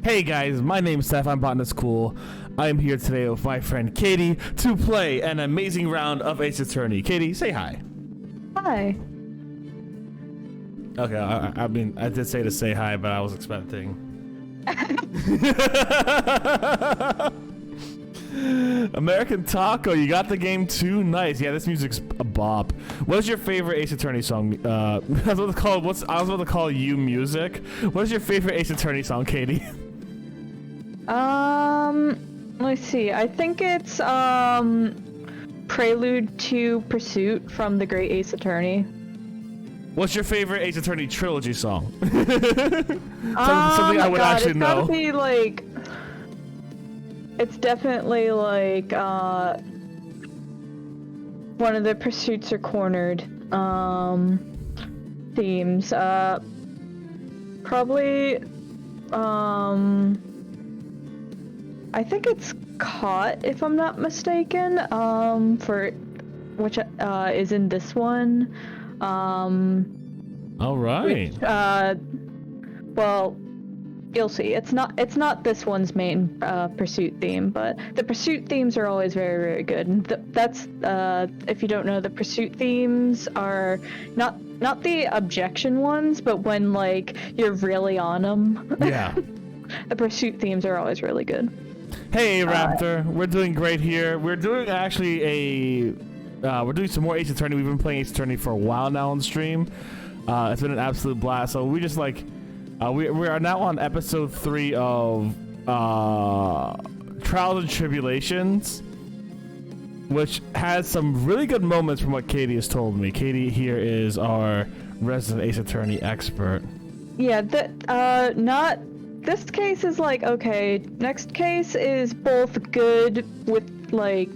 Hey guys, my name's Seth, I'm Botanist Cool. I'm here today with my friend Katie to play an amazing round of Ace Attorney. Katie, say hi. Hi. Okay, I mean, I did say to say hi, but I was expecting. American Taco, you got the game too. Nice. Yeah, this music's a bop. What's your favorite Ace Attorney song? I was about to call you music. What is your favorite Ace Attorney song, Katie? Let's see. I think it's Prelude to Pursuit from the Great Ace Attorney. What's your favorite Ace Attorney trilogy song? Something I would actually it's know. Gotta be like. It's definitely like one of the Pursuits Are Cornered themes. Probably I think it's Caught, if I'm not mistaken, for which is in this one. All right. Which, well, you'll see. It's not this one's main pursuit theme, but the pursuit themes are always very, very good. And that's if you don't know, the pursuit themes are not the objection ones, but when like you're really on them. Yeah. The pursuit themes are always really good. Hey Raptor, we're doing great here. We're doing actually we're doing some more Ace Attorney. We've been playing Ace Attorney for a while now on stream. It's been an absolute blast. So we just like we are now on episode 3 of Trials and Tribulations, which has some really good moments from what Katie has told me. Katie here is our resident Ace Attorney expert. Yeah, not this case is like okay. Next case is both good with like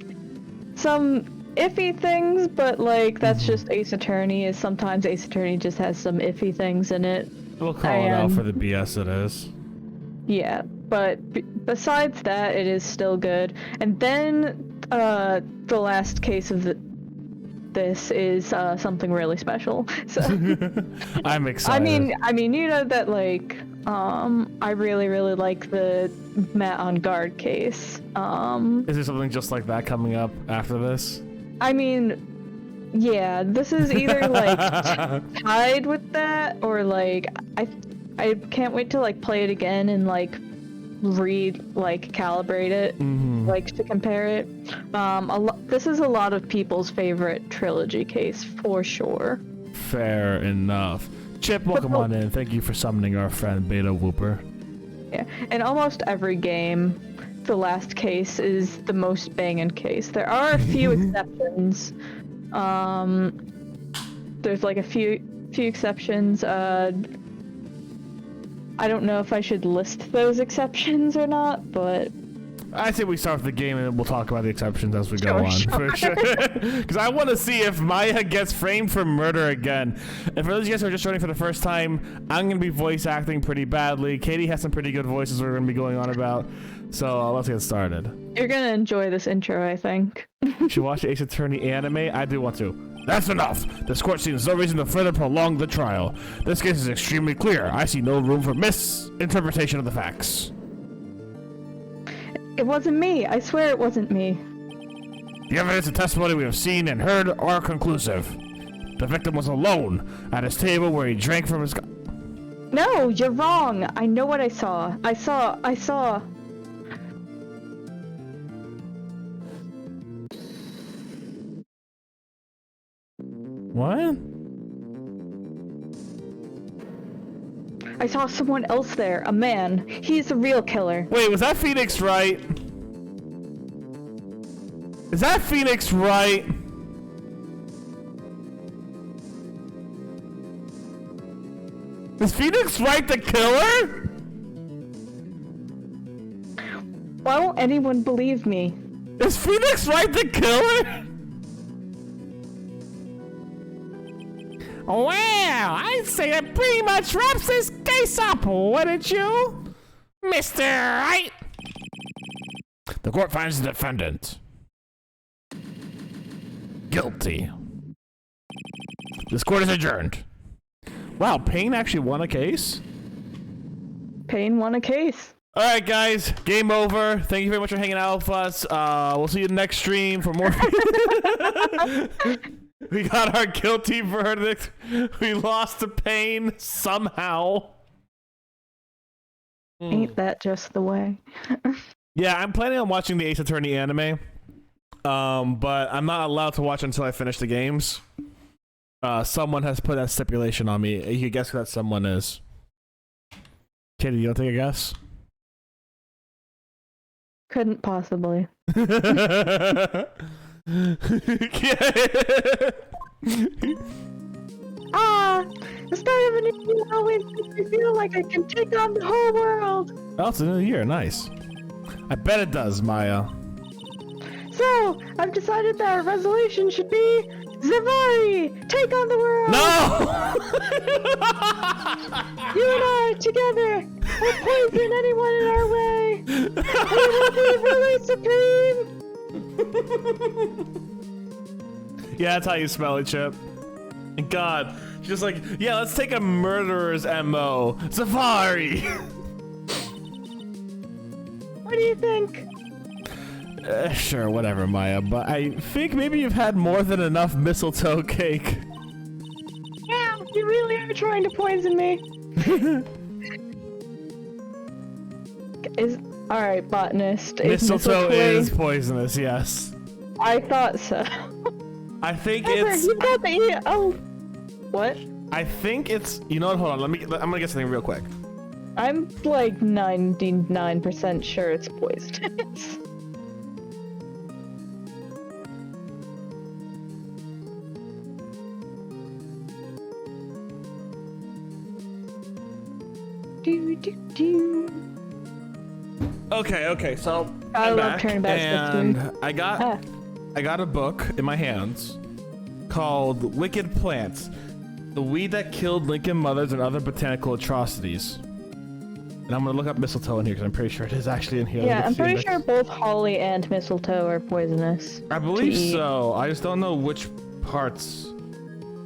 some iffy things, but like that's just Ace Attorney. Is sometimes Ace Attorney just has some iffy things in it. We'll call it out for the BS it is. Yeah, but besides that, it is still good. And then the last case of this is something really special. So I'm excited. I mean, you know that like I really like the Matt on Guard case. Is there something just like that coming up after this? I mean, yeah, this is either like tied with that or like I can't wait to like play it again and like calibrate it, like to compare it. This is a lot of people's favorite trilogy case for sure. Fair enough. Chip, welcome on in. Thank you for summoning our friend Beta Whooper. Yeah, in almost every game, the last case is the most banging case. There are a few exceptions. There's like a few exceptions. I don't know if I should list those exceptions or not, but I think we start with the game and we'll talk about the exceptions as we go on. For sure. Because I want to see if Maya gets framed for murder again. And for those of you guys who are just joining for the first time, I'm going to be voice acting pretty badly. Katie has some pretty good voices we're going to be going on about. So let's get started. You're going to enjoy this intro, I think. Should you watch the Ace Attorney anime? I do want to. That's enough! This court sees no reason to further prolong the trial. This case is extremely clear. I see no room for misinterpretation of the facts. It wasn't me. I swear it wasn't me. The evidence and testimony we have seen and heard are conclusive. The victim was alone at his table where he drank from his... No, you're wrong. I know what I saw. I saw. What? I saw someone else there. A man. He's the real killer. Wait, was that Phoenix Wright? Is that Phoenix Wright? Is Phoenix Wright the killer? Why won't anyone believe me? Is Phoenix Wright the killer? Well, I'd say that pretty much wraps this case up, wouldn't you, Mr. Wright? The court finds the defendant guilty. This court is adjourned. Wow, Payne actually won a case? Payne won a case. All right, guys, game over. Thank you very much for hanging out with us. We'll see you next stream for more. We got our guilty verdict. We lost to pain somehow. Ain't that just the way? Yeah, I'm planning on watching the Ace Attorney anime. But I'm not allowed to watch until I finish the games. Someone has put that stipulation on me. You can guess who that someone is. Kitty, you want to take a guess? Couldn't possibly. The start of a new year always makes me feel like I can take on the whole world. Oh, it's a new year. Nice. I bet it does, Maya. So, I've decided that our resolution should be Zavari, take on the world. No! You and I together will poison anyone in our way. We will be really supreme. Yeah, that's how you spell it, Chip. And God, just like, yeah, let's take a murderer's MO. Safari! What do you think? Sure, whatever, Maya, but I think maybe you've had more than enough mistletoe cake. Yeah, you really are trying to poison me. Alright, botanist. Mistletoe is poisonous, yes. I thought so. I think Ever, it's... you've got the... Oh. What? I think it's... You know what, hold on, I'm gonna get something real quick. I'm like 99% sure it's poisonous. Okay, so I I'm love back, turning back and stuff I got a book in my hands called Wicked Plants, the weed that killed Lincoln mothers and other botanical atrocities. And I'm gonna look up mistletoe in here because I'm pretty sure it is actually in here. Yeah, I'm pretty sure both holly and mistletoe are poisonous. I believe so. I just don't know which parts.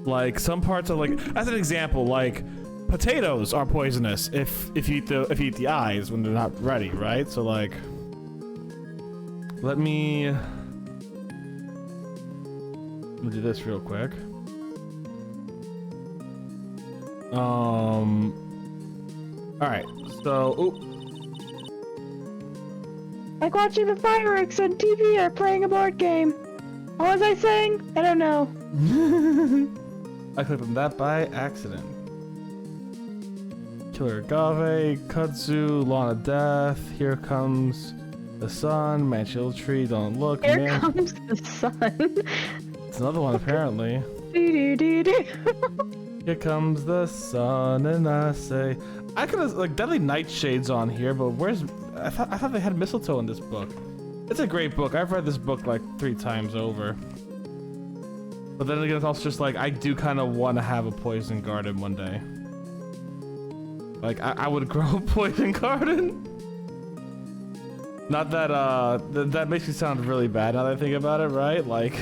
Like some parts are like, as an example, like potatoes are poisonous if you eat the eyes when they're not ready, right? So like, let me do this real quick. All right. So, like watching the fireworks on TV or playing a board game. What was I saying? I don't know. I clicked on that by accident. Killer Agave, Kudzu, Lawn of Death, Here Comes the Sun, Manchill Tree, Don't Look, Here Comes the Sun. It's another one apparently. Here comes the sun and I say... I could have like Deadly Nightshades on here, but where's... I thought they had mistletoe in this book. It's a great book. I've read this book like 3 times over. But then again, it's also just like, I do kind of want to have a poison garden one day. Like, I would grow a poison garden. Not that, that makes me sound really bad now that I think about it, right? Like,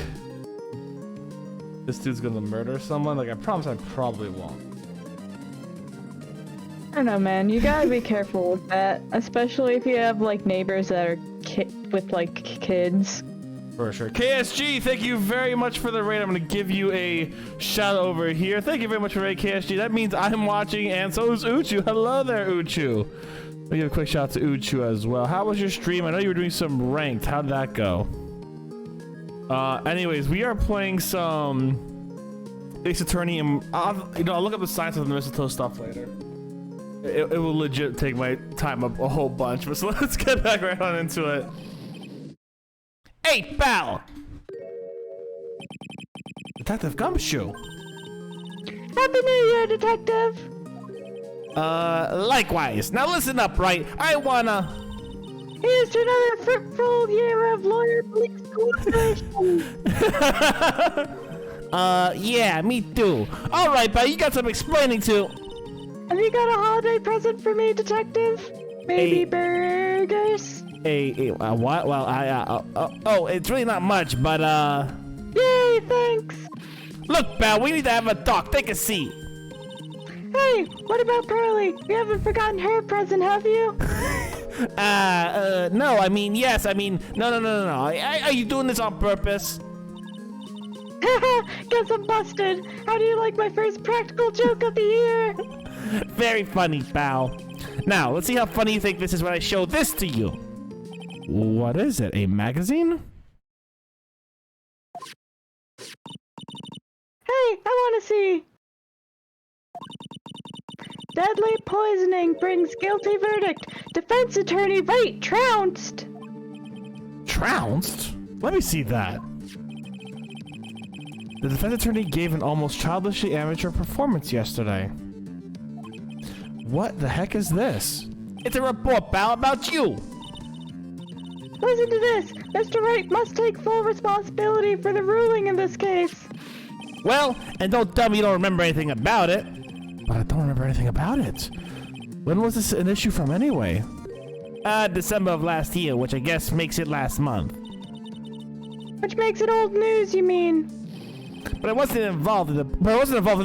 this dude's gonna murder someone? Like, I promise I probably won't. I don't know, man. You gotta be careful with that. Especially if you have, like, neighbors that are with, like, kids. For sure. KSG, thank you very much for the raid. I'm gonna give you a shout over here. Thank you very much for the raid, KSG. That means I'm watching, and so is Uchu. Hello there, Uchu. Let me give a quick shout out to Uchu as well. How was your stream? I know you were doing some ranked. How'd that go? Anyways, we are playing some Ace Attorney, and I'll look up the science of the mistletoe stuff later. It will legit take my time up a whole bunch, but so let's get back right on into it. Hey, pal! Detective Gumshoe. Happy New Year, Detective! Likewise. Now listen up, right? I wanna... Here's to another fruitful year of lawyer police cooperation! Yeah, me too. Alright, pal, you got some explaining to... Have you got a holiday present for me, Detective? Maybe burgers? What? Well, oh, it's really not much, but, Yay, thanks! Look, pal, we need to have a talk. Take a seat. Hey, what about Pearly? You haven't forgotten her present, have you? No, I mean, yes, I mean, no. Are you doing this on purpose? Guess I'm busted. How do you like my first practical joke of the year? Very funny, pal. Now, let's see how funny you think this is when I show this to you. What is it, a magazine? Hey, I want to see. Deadly poisoning brings guilty verdict. Defense attorney Wright trounced. Trounced? Let me see that. The defense attorney gave an almost childishly amateur performance yesterday. What the heck is this? It's a report, pal, about you. Listen to this. Mr. Wright must take full responsibility for the ruling in this case. Well, and don't tell me you don't remember anything about it. But I don't remember anything about it. When was this an issue from anyway? December of last year, which I guess makes it last month. Which makes it old news, you mean? But I wasn't involved in the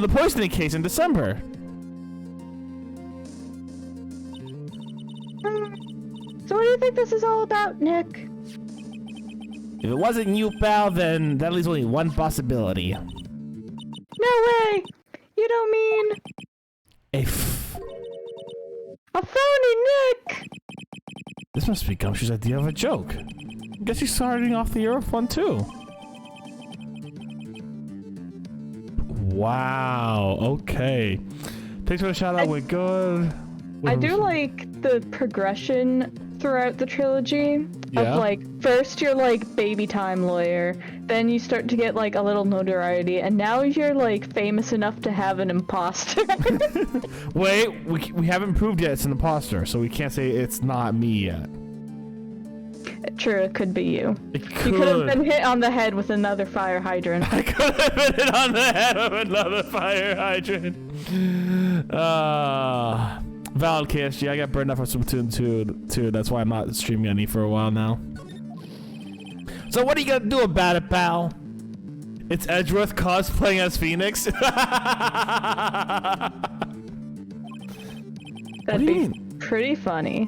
poisoning case in December. So what do you think this is all about, Nick? If it wasn't you, pal, then that leaves only one possibility. No way! You don't mean... A phony Nick! This must be Gumshoe's idea of a joke. I guess he's starting off the year with one too. Wow, okay. Thanks for the shout out, we're good. I do like the progression throughout the trilogy Yeah. of like, first you're like baby time lawyer, then you start to get like a little notoriety, and now you're like famous enough to have an imposter. Wait, we haven't proved yet it's an imposter, so we can't say it's not me yet. True, it could be you. It You could have been hit on the head with another fire hydrant. I could have been hit on the head of another fire hydrant. Valid KSG, I got burned up for Splatoon 2. That's why I'm not streaming any for a while now. So what are you gonna do about it, pal? It's Edgeworth cosplaying as Phoenix? That'd be pretty funny.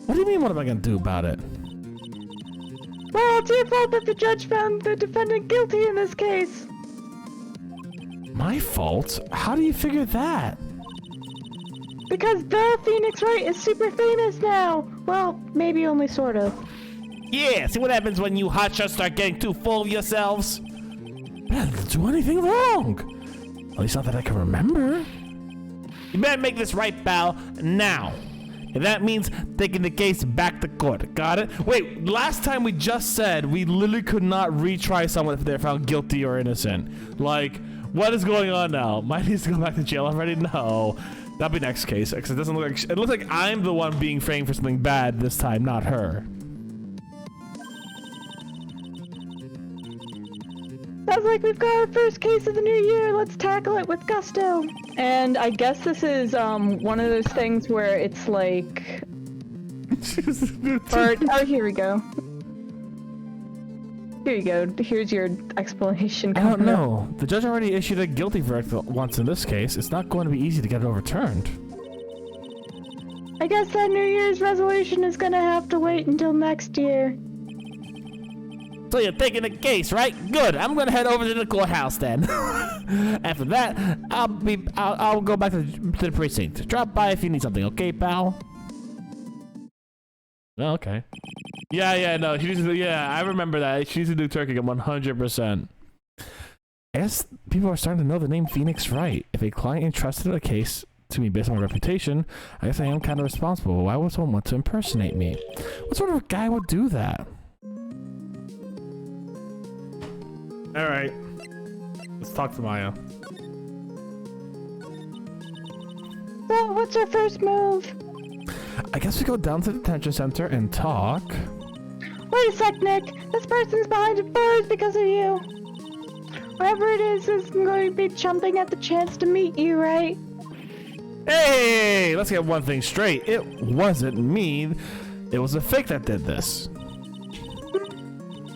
What do you mean, what am I gonna do about it? Well, it's your fault that the judge found the defendant guilty in this case. My fault? How do you figure that? Because the Phoenix Wright is super famous now. Well, maybe only sort of. Yeah, see what happens when you hotshots start getting too full of yourselves? I didn't do anything wrong. At least not that I can remember. You better make this right, pal, now. If that means taking the case back to court. Got it? Wait, last time we just said we literally could not retry someone if they're found guilty or innocent. Like, what is going on now? Might needs to go back to jail already? No. That'll be next case, because it doesn't look like... It looks like I'm the one being framed for something bad this time, not her. Sounds like we've got our first case of the new year. Let's tackle it with gusto. And I guess this is one of those things where it's like... oh, here we go. Here you go. Here's your explanation. I don't know. The judge already issued a guilty verdict once in this case. It's not going to be easy to get it overturned. I guess that New Year's resolution is gonna have to wait until next year. So you're taking the case, right? Good. I'm gonna head over to the courthouse then. After that, I'll go back to the precinct. Drop by if you need something, okay, pal? Oh, okay. Yeah, no, I remember that. She needs to do Turkey 100%. I guess people are starting to know the name Phoenix Wright. If a client entrusted a case to me based on my reputation, I guess I am kind of responsible. Why would someone want to impersonate me? What sort of guy would do that? Alright. Let's talk to Maya. So, what's our first move? I guess we go down to the detention center and talk. Wait a sec, Nick. This person's behind bars because of you. Whoever it is going to be jumping at the chance to meet you, right? Hey, let's get one thing straight. It wasn't me. It was a fake that did this.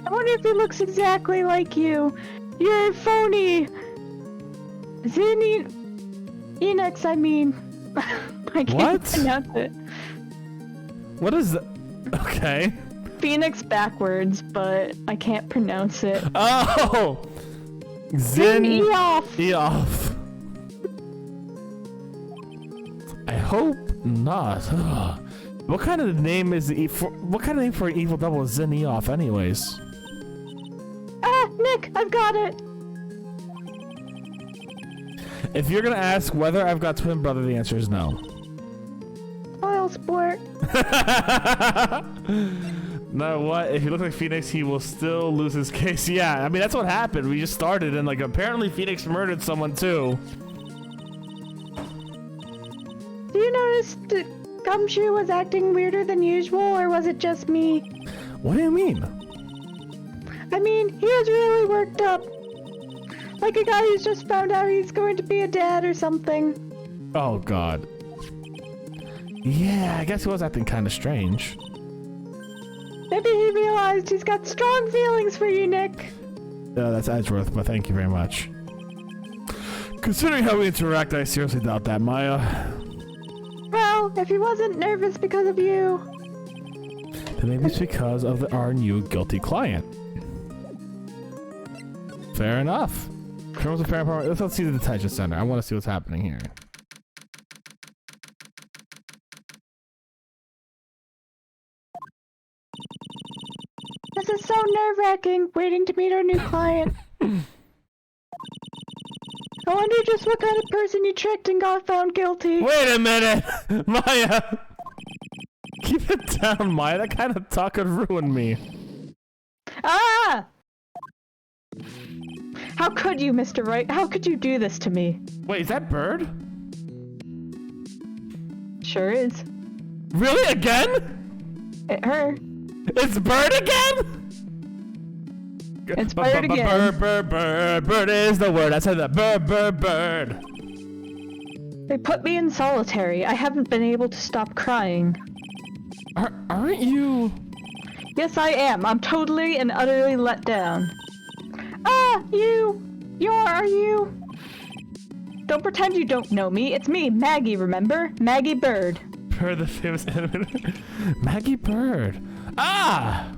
I wonder if he looks exactly like you. You're phony. Enix, I mean. I can't pronounce it. What is that? Okay. Phoenix backwards, but I can't pronounce it. Oh! Eof. I hope not. What kind of name is what kind of name for an evil double is Eof, anyways? Ah, Nick, I've got it. If you're gonna ask whether I've got twin brother, the answer is no. Oil sport. No, what? If you look like Phoenix, he will still lose his case. Yeah, I mean, that's what happened. We just started, and, like, apparently Phoenix murdered someone, too. Do you notice that Gumshoe was acting weirder than usual, or was it just me? What do you mean? I mean, he was really worked up. Like a guy who's just found out he's going to be a dad or something. Oh, God. Yeah, I guess he was acting kind of strange. Maybe he realized he's got strong feelings for you, Nick. That's Edgeworth, but thank you very much. Considering how we interact, I seriously doubt that, Maya. Well, if he wasn't nervous because of you... Then maybe it's because of our new guilty client. Fair enough. Criminals of fair power. Let's see the detention center. I want to see what's happening here. This is so nerve-wracking, waiting to meet our new client. I wonder just what kind of person you tricked and got found guilty. Wait a minute! Maya! Keep it down, Maya. That kind of talk could ruin me. Ah! How could you, Mr. Wright? How could you do this to me? Wait, is that Bird? Sure is. Really? Again? Her. It's Bird again? It's Bird again. Bird is the word. I said that. Bird. They put me in solitary. I haven't been able to stop crying. Aren't you... Yes, I am. I'm totally and utterly let down. Ah, you! Are you? Don't pretend you don't know me. It's me, Maggie, remember? Maggie Bird. Bird, the famous animator. Maggie Bird. Ah!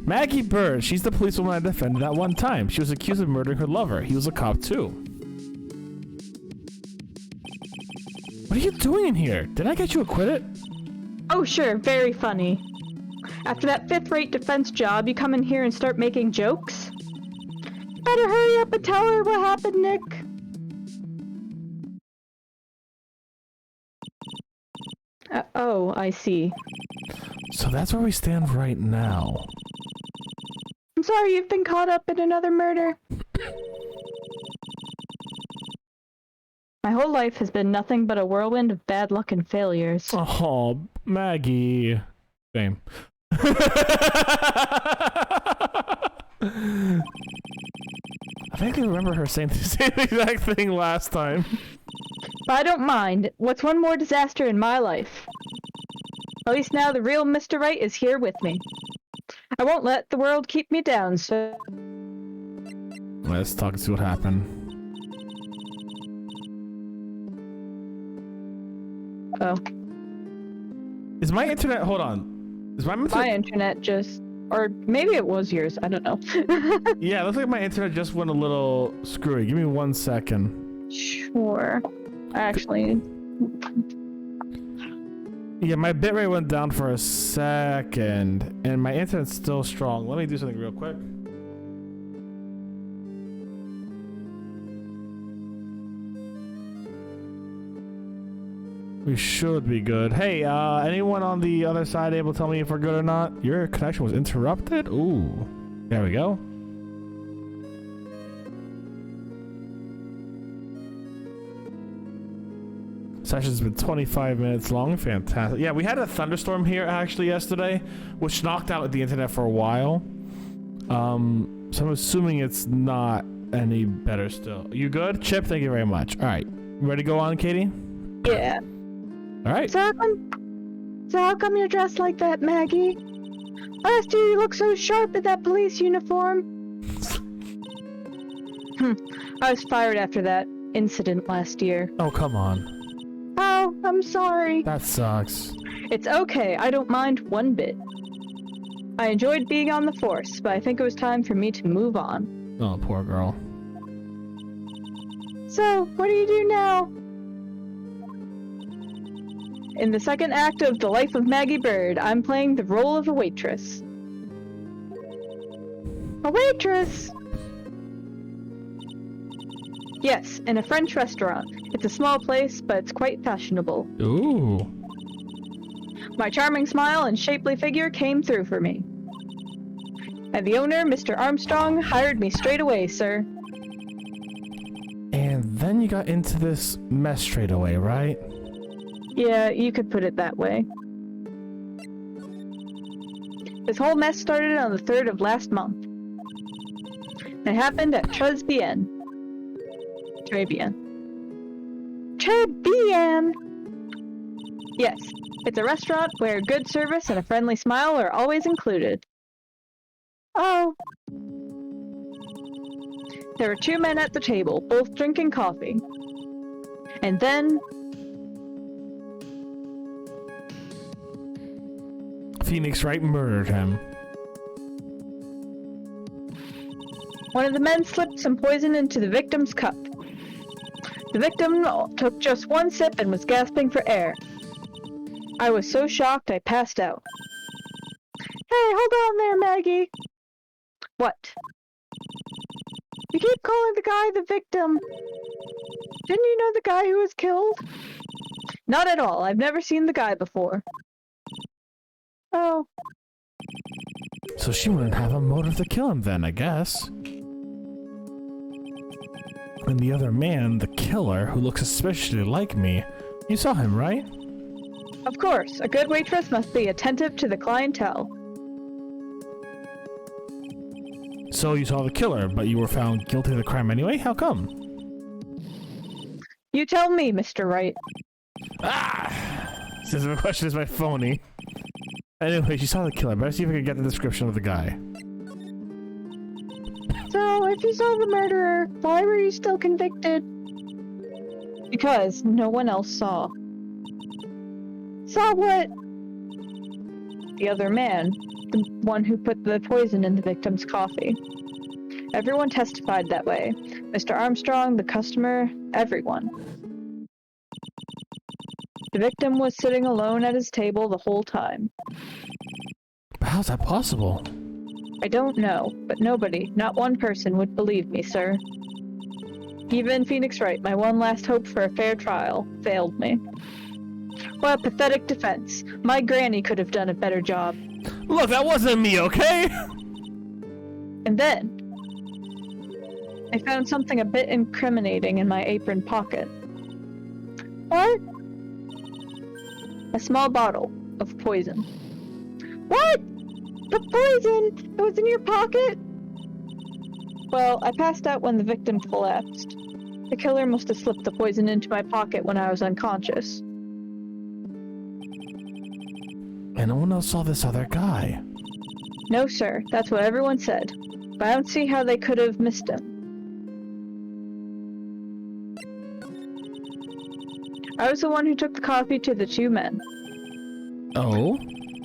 Maggie Bird. She's the policewoman I defended at one time. She was accused of murdering her lover. He was a cop, too. What are you doing in here? Did I get you acquitted? Oh, sure. Very funny. After that fifth-rate defense job, you come in here and start making jokes? Better hurry up and tell her what happened, Nick. Oh, I see. So that's where we stand right now. I'm sorry you've been caught up in another murder. My whole life has been nothing but a whirlwind of bad luck and failures. Oh, Maggie. Same. I think I remember her saying the same exact thing last time. But I don't mind. What's one more disaster in my life? At least now the real Mr. Right is here with me. I won't let the world keep me down, so... Let's talk and see what happened. Oh. Is my internet... Hold on. Is my internet... My internet just... Or maybe it was yours. I don't know. Yeah, it looks like my internet just went a little screwy. Give me 1 second. Sure. Actually... Yeah, my bitrate went down for a second, and my internet's still strong. Let me do something real quick. We should be good. Hey, anyone on the other side able to tell me if we're good or not? Your connection was interrupted? Ooh. There we go. Session's been 25 minutes long. Fantastic. Yeah, we had a thunderstorm here actually yesterday, which knocked out the internet for a while. So I'm assuming it's not any better still. You good? Chip, thank you very much. All right. Ready to go on, Katie? Yeah. All right. So how come you're dressed like that, Maggie? Last year you looked so sharp in that police uniform. I was fired after that incident last year. Oh, come on. Oh, I'm sorry. That sucks. It's okay, I don't mind one bit. I enjoyed being on the force, but I think it was time for me to move on. Oh, poor girl. So, what do you do now? In the second act of The Life of Maggie Bird, I'm playing the role of a waitress. A waitress? Yes, in a French restaurant. It's a small place, but it's quite fashionable. Ooh. My charming smile and shapely figure came through for me. And the owner, Mr. Armstrong, hired me straight away, sir. And then you got into this mess straight away, right? Yeah, you could put it that way. This whole mess started on the 3rd of last month. It happened at Trebian. Yes, it's a restaurant where good service and a friendly smile are always included. Oh. There were 2 men at the table, both drinking coffee. And then... Phoenix Wright murdered him. One of the men slipped some poison into the victim's cup. The victim took just 1 sip and was gasping for air. I was so shocked I passed out. Hey, hold on there, Maggie. What? You keep calling the guy the victim. Didn't you know the guy who was killed? Not at all. I've never seen the guy before. Oh. So she wouldn't have a motive to kill him then, I guess. And the other man, the killer, who looks suspiciously like me, you saw him, right? Of course. A good waitress must be attentive to the clientele. So you saw the killer, but you were found guilty of the crime anyway? How come? You tell me, Mr. Wright. Ah! Says the question is my phony. Anyway, you saw the killer. Better see if we can get the description of the guy. So, if you saw the murderer, why were you still convicted? Because no one else saw. Saw what? The other man, the one who put the poison in the victim's coffee. Everyone testified that way. Mr. Armstrong, the customer, everyone. The victim was sitting alone at his table the whole time. How's that possible? I don't know, but nobody, not one person, would believe me, sir. Even Phoenix Wright, my one last hope for a fair trial, failed me. What a pathetic defense. My granny could have done a better job. Look, that wasn't me, okay? And then, I found something a bit incriminating in my apron pocket. What? A small bottle of poison. What? The poison? It was in your pocket? Well, I passed out when the victim collapsed. The killer must have slipped the poison into my pocket when I was unconscious. And no one else saw this other guy. No, sir. That's what everyone said. But I don't see how they could have missed him. I was the one who took the coffee to the 2 men. Oh?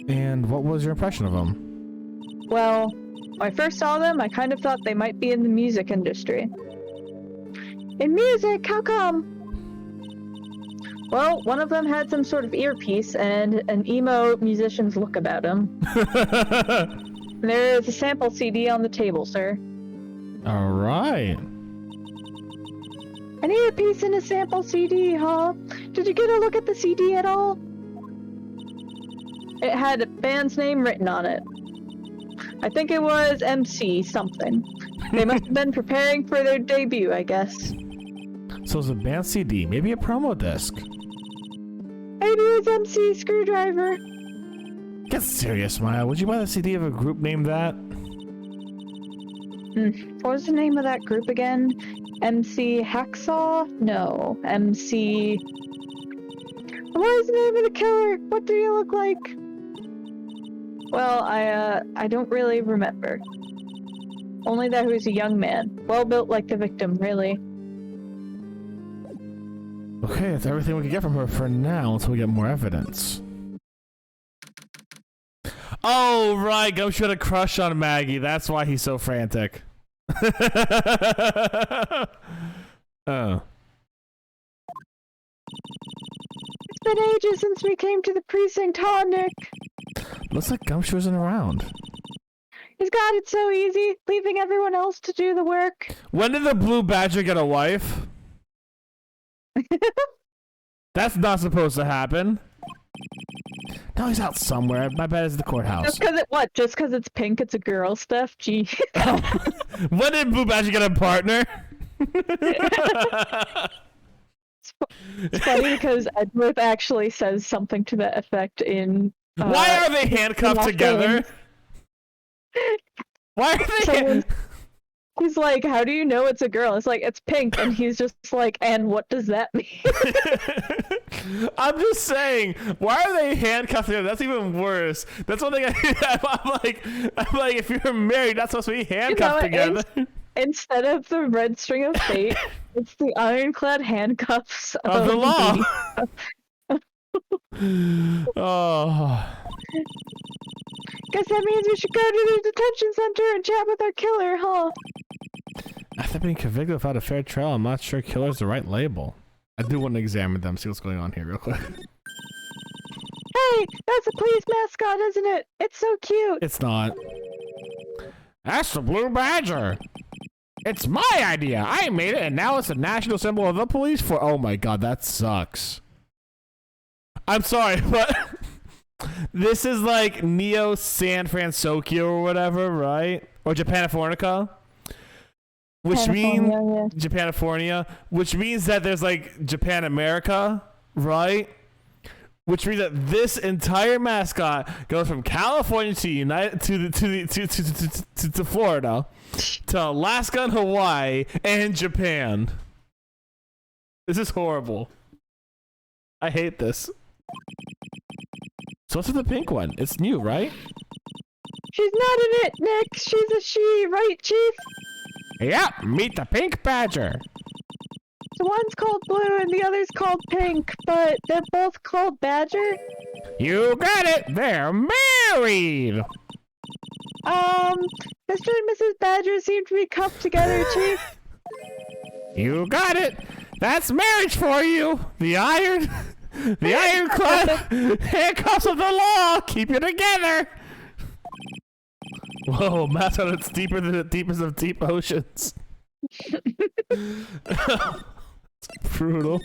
And what was your impression of them? Well, when I first saw them, I kind of thought they might be in the music industry. In music? How come? Well, one of them had some sort of earpiece and an emo musician's look about him. There is a sample CD on the table, sir. Alright. An earpiece and a sample CD, huh? Did you get a look at the CD at all? It had a band's name written on it. I think it was MC something. They must have been preparing for their debut, I guess. So it's a band CD, maybe a promo disc. Maybe it was MC Screwdriver. Get serious, Maya. Would you buy the CD of a group named that? What was the name of that group again? MC Hacksaw? No. MC... What was the name of the killer? What do you look like? Well, I don't really remember. Only that he was a young man. Well built like the victim, really. Okay, that's everything we can get from her for now until we get more evidence. Oh, right. Gumshoe had a crush on Maggie. That's why he's so frantic. Oh. It's been ages since we came to the precinct, huh, Nick? Looks like Gumshoe isn't around. He's got it so easy, leaving everyone else to do the work. When did the Blue Badger get a wife? That's not supposed to happen. No, he's out somewhere. My bet it's the courthouse. Just because Just because it's pink, it's a girl, Steph? Gee. When did Blue Badger get a partner? It's funny because Edward actually says something to that effect in... Why are they handcuffed together? Why are they... He's like, how do you know it's a girl? It's like, it's pink. And he's just like, and what does that mean? I'm just saying, why are they handcuffed together? That's even worse. That's one thing I'm like, if you're married, not supposed to be handcuffed together. Instead of the red string of fate, it's the ironclad handcuffs of the law. Oh. Guess that means we should go to the detention center and chat with our killer, huh? After being convicted without a fair trial, I'm not sure killer's the right label. I do want to examine them, see what's going on here real quick. Hey, that's a police mascot, isn't it? It's so cute. It's not. That's the Blue Badger. It's my idea. I made it, and now it's a national symbol of the police force. Oh my god, that sucks. I'm sorry, but this is like Neo San Francisco or whatever, right? Or Japanifornica? Which means Japanifornia, which means that there's like Japan America, right? Which means that this entire mascot goes from California to Florida, to Alaska and Hawaii and Japan. This is horrible. I hate this. So what's with the pink one? It's new, right? She's not in it, Nick. She's a she, right, Chief? Yep, meet the pink badger. So one's called Blue and the other's called Pink, but they're both called Badger? You got it! They're married! Mr. and Mrs. Badger seem to be cuffed together, Chief. You got it! That's marriage for you! The ironclad handcuffs of the law keep you together! Whoa, math out it's deeper than the deepest of deep oceans. Brutal.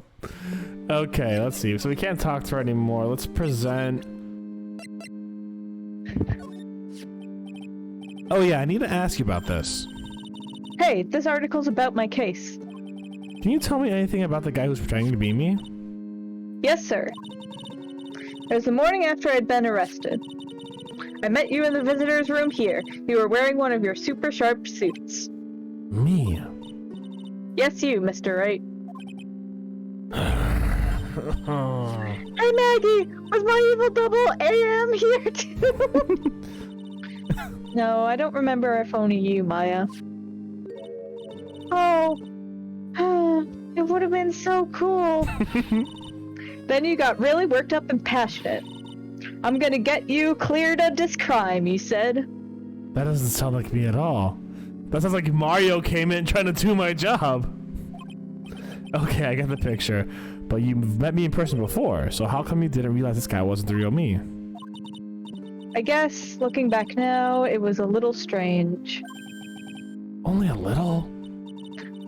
Okay, let's see. So we can't talk to her anymore. Let's present. Oh yeah, I need to ask you about this. Hey, this article's about my case. Can you tell me anything about the guy who's pretending to be me? Yes, sir. It was the morning after I'd been arrested. I met you in the visitor's room here. You were wearing one of your super sharp suits. Me? Yes, you, Mr. Wright. Hey, Maggie! Was my evil double AM here too? No, I don't remember our phony you, Maya. Oh. It would have been so cool. Then you got really worked up and passionate. I'm gonna get you cleared of this crime, you said. That doesn't sound like me at all. That sounds like Mario came in trying to do my job. Okay, I get the picture. But you've met me in person before, so how come you didn't realize this guy wasn't the real me? I guess, looking back now, it was a little strange. Only a little?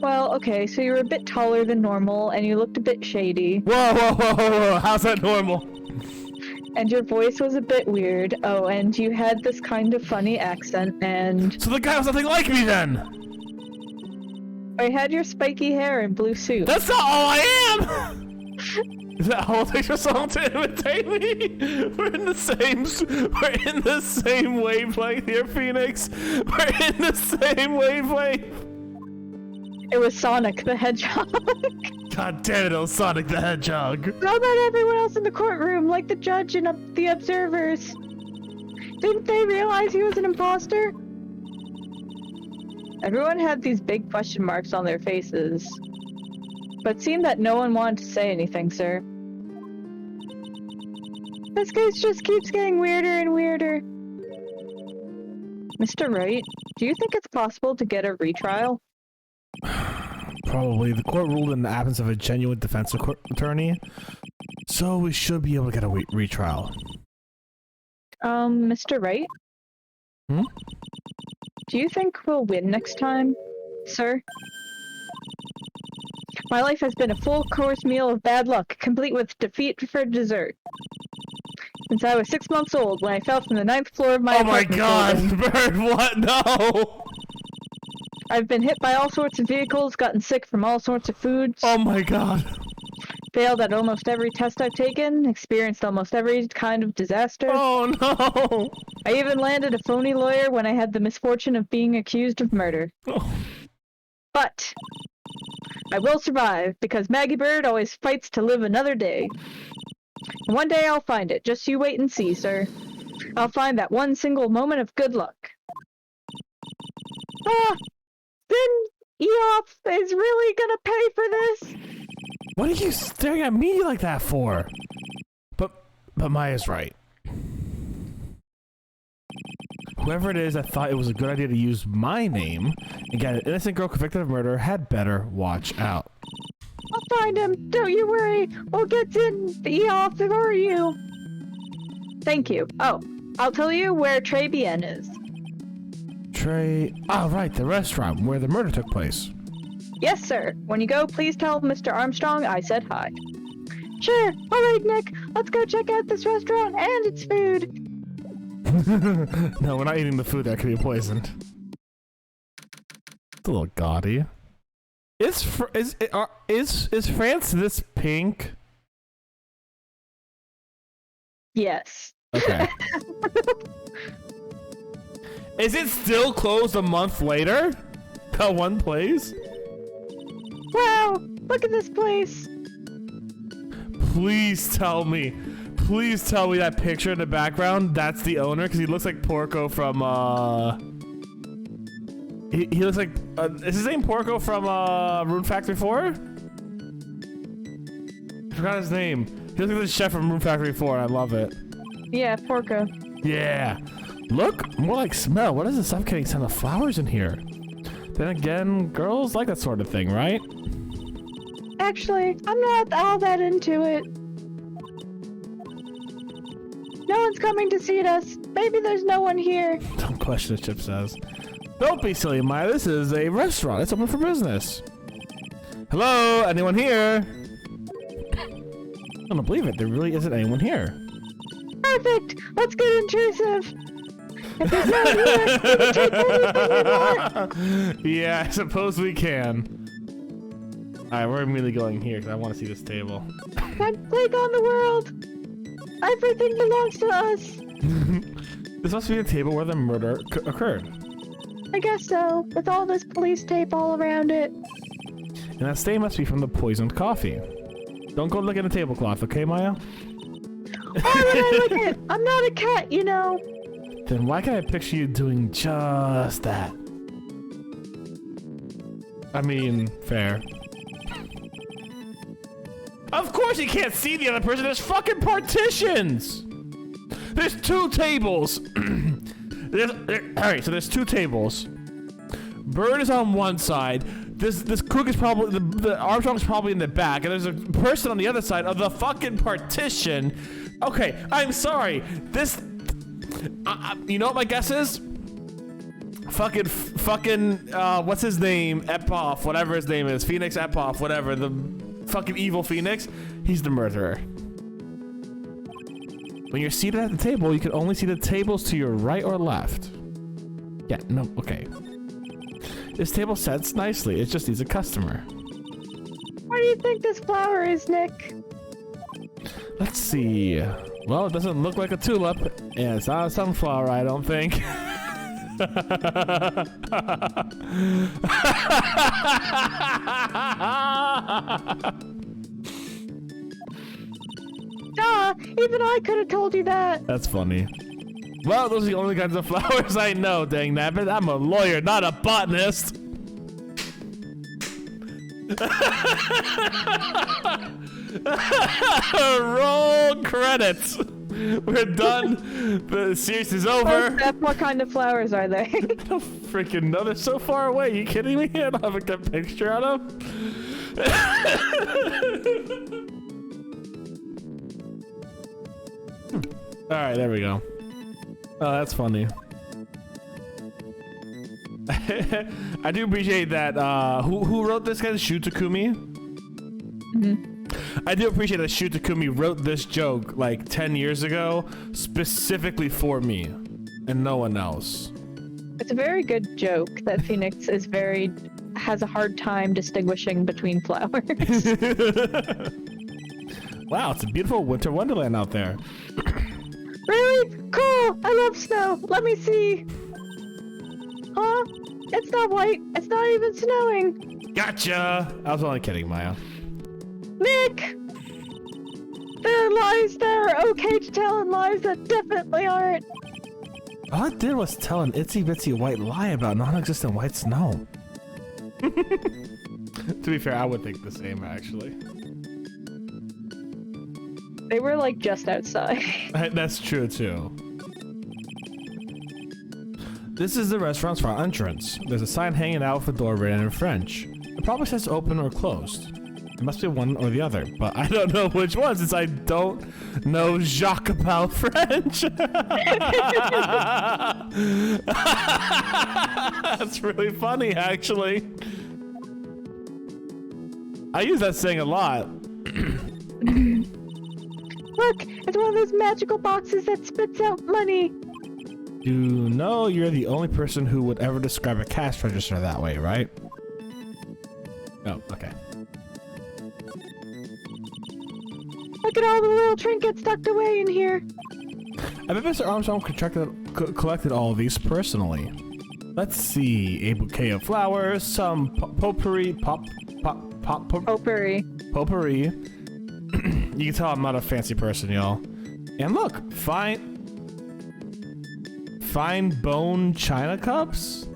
Well, okay, so you were a bit taller than normal, and you looked a bit shady. Whoa, whoa, whoa, whoa, whoa. How's that normal? And your voice was a bit weird. Oh, and you had this kind of funny accent, and... So the guy was nothing like me then! I had your spiky hair and blue suit. That's not all I am! Is that whole thing for someone to imitate me? We're in the same wavelength here, Phoenix. We're in the same wavelength. It was Sonic the Hedgehog. God damn it, was Sonic the Hedgehog. How about everyone else in the courtroom, like the judge and the observers? Didn't they realize he was an imposter? Everyone had these big question marks on their faces. but it seemed that no one wanted to say anything, sir. This case just keeps getting weirder and weirder. Mr. Wright, do you think it's possible to get a retrial? Probably. The court ruled in the absence of a genuine defense attorney, so we should be able to get a retrial. Mr. Wright? Hmm? Do you think we'll win next time, sir? My life has been a full-course meal of bad luck, complete with defeat for dessert. Since I was 6 months old when I fell from the 9th floor of my apartment building. Oh my god, Bird, what? No! I've been hit by all sorts of vehicles, gotten sick from all sorts of foods. Oh my god. Failed at almost every test I've taken, experienced almost every kind of disaster. Oh no! I even landed a phony lawyer when I had the misfortune of being accused of murder. Oh. But I will survive, because Maggie Bird always fights to live another day. And one day I'll find it, just you wait and see, sir. I'll find that one single moment of good luck. Ah! Then Eof is really gonna pay for this? What are you staring at me like that for? But Maya's right. Whoever it is that thought it was a good idea to use my name and get an innocent girl convicted of murder had better watch out. I'll find him, don't you worry. We'll get in Eof before you. Thank you. Oh, I'll tell you where Très Bien is. Oh, right, the restaurant where the murder took place. Yes, sir. When you go, please tell Mr. Armstrong I said hi. Sure. All right, Nick. Let's go check out this restaurant and its food. No, we're not eating the food that could be poisoned. It's a little gaudy. Is France this pink? Yes. Okay. Is it still closed a month later? That one place? Wow! Look at this place! Please tell me that picture in the background, that's the owner, because he looks like Porco from, He looks like, is his name Porco from, Rune Factory 4? I forgot his name. He looks like the chef from Rune Factory 4, I love it. Yeah, Porco. Yeah. Look, more like smell. What is the suffocating scent of flowers in here? Then again, girls like that sort of thing, right? Actually, I'm not all that into it. No one's coming to see us. Maybe there's no one here. Don't question it, Chip says. Don't be silly, Maya. This is a restaurant. It's open for business. Hello? Anyone here? I don't believe it. There really isn't anyone here. Perfect. Let's get intrusive. If there's no one here, we can take everything we want. Yeah, I suppose we can. Alright, we're immediately going here because I want to see this table. One click on the world. Everything belongs to us. This must be the table where the murder occurred. I guess so, with all this police tape all around it. And that stain must be from the poisoned coffee. Don't go look at the tablecloth, okay, Maya? Why would I look at? I'm not a cat, you know. Then why can't I picture you doing just that? I mean, fair. Of course you can't see the other person. There's fucking partitions. There's two tables. Alright, so there's two tables. Bird is on one side. This cook is probably the Armstrong's probably in the back, and there's a person on the other side of the fucking partition. Okay, I'm sorry. This, you know what my guess is? Fucking, what's his name? Epoff, whatever his name is. Phoenix Epoff, whatever. The fucking evil Phoenix. He's the murderer. When you're seated at the table, you can only see the tables to your right or left. Yeah, no, okay. This table sets nicely. It just needs a customer. What do you think this flower is, Nick? Let's see. Well, it doesn't look like a tulip. Yeah, it's not a sunflower, I don't think. Duh! Even I could have told you that. That's funny. Well, those are the only kinds of flowers I know, dang nabbit. I'm a lawyer, not a botanist. Roll credits. We're done. The series is over. Steph, what kind of flowers are they? I don't freaking know. They're so far away. You kidding me? I don't have a good picture of them. All right, there we go. Oh, that's funny. I do appreciate that. Who wrote this guy? Shutakumi? Mm-hmm. I do appreciate that Shutakumi wrote this joke like 10 years ago, specifically for me, and no one else. It's a very good joke that Phoenix has a hard time distinguishing between flowers. Wow, it's a beautiful winter wonderland out there. Really? Cool! I love snow! Let me see! Huh? It's not white! It's not even snowing! Gotcha! I was only kidding, Maya. Nick! There are lies that are okay to tell and lies that definitely aren't. All I did was tell an itsy bitsy white lie about non-existent white snow. To be fair, I would think the same, actually. They were like just outside. That's true, too. This is the restaurant's front entrance. There's a sign hanging out with the door written in French. It probably says open or closed. It must be one or the other, but I don't know which one since I don't know Jacques about French. That's really funny, actually. I use that saying a lot. Look, it's one of those magical boxes that spits out money. You know you're the only person who would ever describe a cash register that way, right? Oh, okay. Look at all the little trinkets tucked away in here. I bet Mr. Armstrong collected all of these personally. Let's see, a bouquet of flowers, some potpourri. Potpourri. You can tell I'm not a fancy person, y'all. And look, fine bone china cups.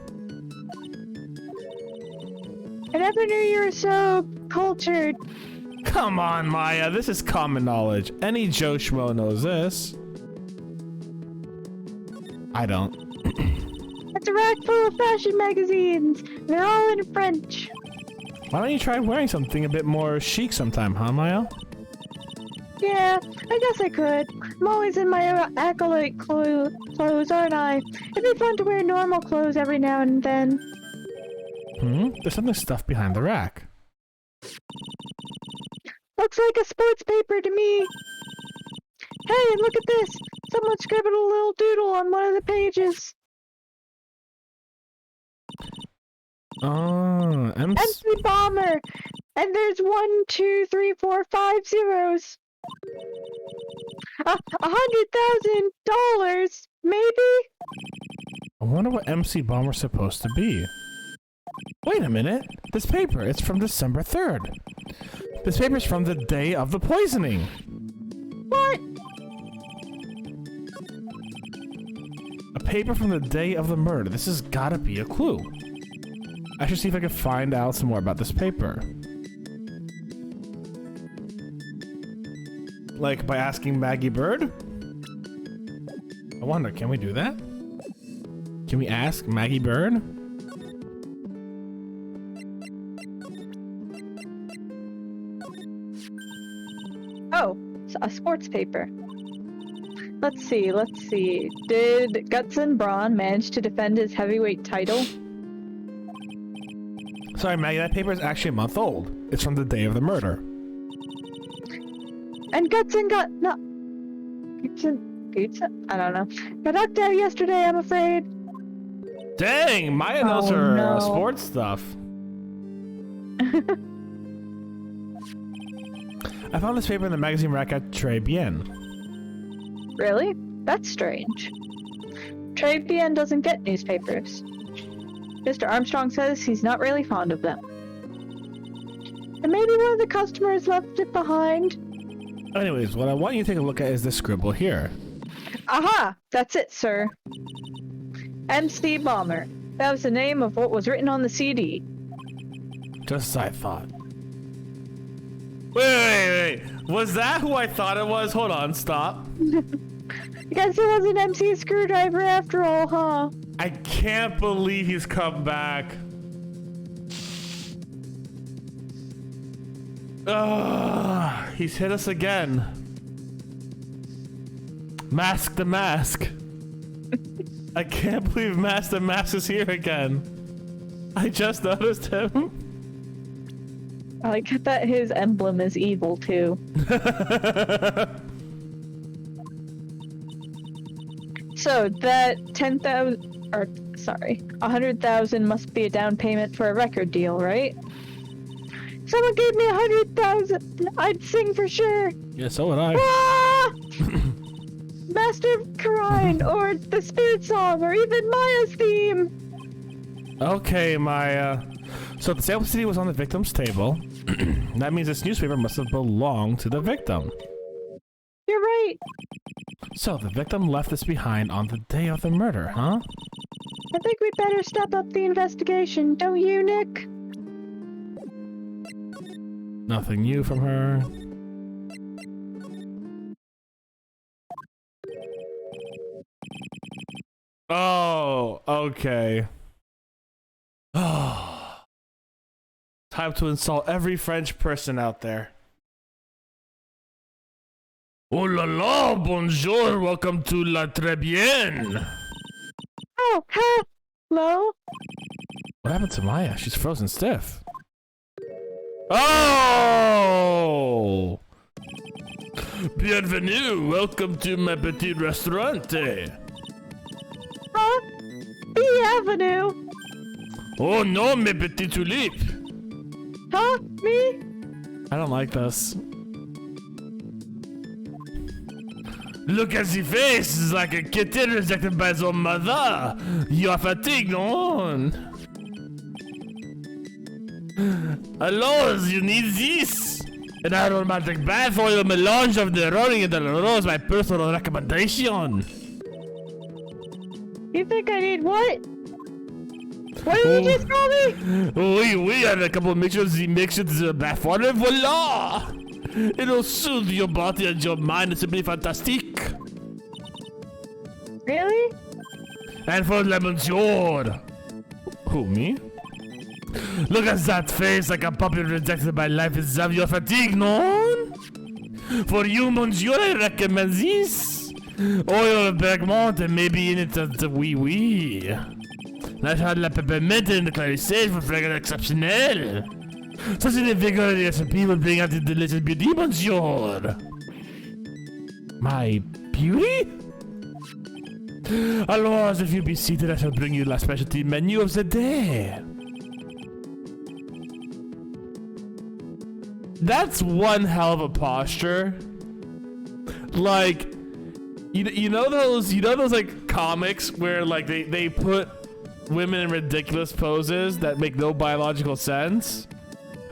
I never knew you were so cultured. Come on, Maya, this is common knowledge. Any Joe Schmo knows this. I don't. It's a rack full of fashion magazines. They're all in French. Why don't you try wearing something a bit more chic sometime, huh, Maya? Yeah, I guess I could. I'm always in my acolyte clothes, aren't I? It'd be fun to wear normal clothes every now and then. There's something stuffed behind the rack. Looks like a sports paper to me. Hey, and look at this. Someone scribbled a little doodle on one of the pages. Oh, MC Bomber. And there's 1, 2, 3, 4, 5 zeros. $100,000, maybe? I wonder what MC Bomber's supposed to be. Wait a minute. This paper, it's from December 3rd. This paper's from the day of the poisoning. What? A paper from the day of the murder. This has gotta be a clue. I should see if I can find out some more about this paper. Like by asking Maggie Bird? I wonder, can we do that? Can we ask Maggie Bird? Oh, it's a sports paper. Let's see. Did Gutson Braun manage to defend his heavyweight title? Sorry, Maggie, that paper is actually a month old. It's from the day of the murder. And Gutson got I don't know. Got knocked out yesterday, I'm afraid. Dang, Maya knows her sports stuff. I found this paper in the magazine rack at Très Bien. Really? That's strange. Très Bien doesn't get newspapers. Mr. Armstrong says he's not really fond of them. And maybe one of the customers left it behind. Anyways, what I want you to take a look at is this scribble here. Aha! That's it, sir. MC Bomber. That was the name of what was written on the CD. Just as I thought. Wait. Was that who I thought it was? Hold on, stop. Guess it was an MC Screwdriver after all, huh? I can't believe he's come back. He's hit us again. Mask the Mask. I can't believe Mask the Mask is here again. I just noticed him. I like that his emblem is evil too. So that 10,000, or sorry, 100,000 must be a down payment for a record deal, right? Someone gave me 100,000. I'd sing for sure. Yeah, so would I. Ah! Master of Karine, or the Spirit Song, or even Maya's theme. Okay, Maya. So the sample CD was on the victim's table. That means this newspaper must have belonged to the victim. You're right. So the victim left this behind on the day of the murder, huh? I think we'd better step up the investigation, don't you, Nick? Nothing new from her. Oh, okay. Time to insult every French person out there. Oh la la, bonjour, welcome to La Très Bien. Oh, hello? What happened to Maya? She's frozen stiff. Oh! Bienvenue, welcome to my petit restaurante. Huh? B Avenue? Oh no, mes petits tulipes. Huh? Me? I don't like this. Look at the face, it's like a kitten rejected by its own mother. You are fatigued, no? Hello, you need this? An aromatic bath oil melange of the rolling and the rose, my personal recommendation. You think I need what? What did you just call me? Oui, and a couple of mixtures, the bath water, voila! It'll soothe your body and your mind, it's simply fantastic. Really? And for Monsieur. Who, me? Look at that face like a puppy rejected by life itself. You're fatigued, no? For you, Monsieur, I recommend this. Oil of bergamot and maybe in it the wee. Natural la peppermint and the clarissage for fragrance exceptionnel. Such a vigorous people bring out the delicious beauty, Monsieur. My beauty? Alors, if you be seated, I shall bring you la specialty menu of the day. That's one hell of a posture. Like, you know those like comics where like they put women in ridiculous poses that make no biological sense?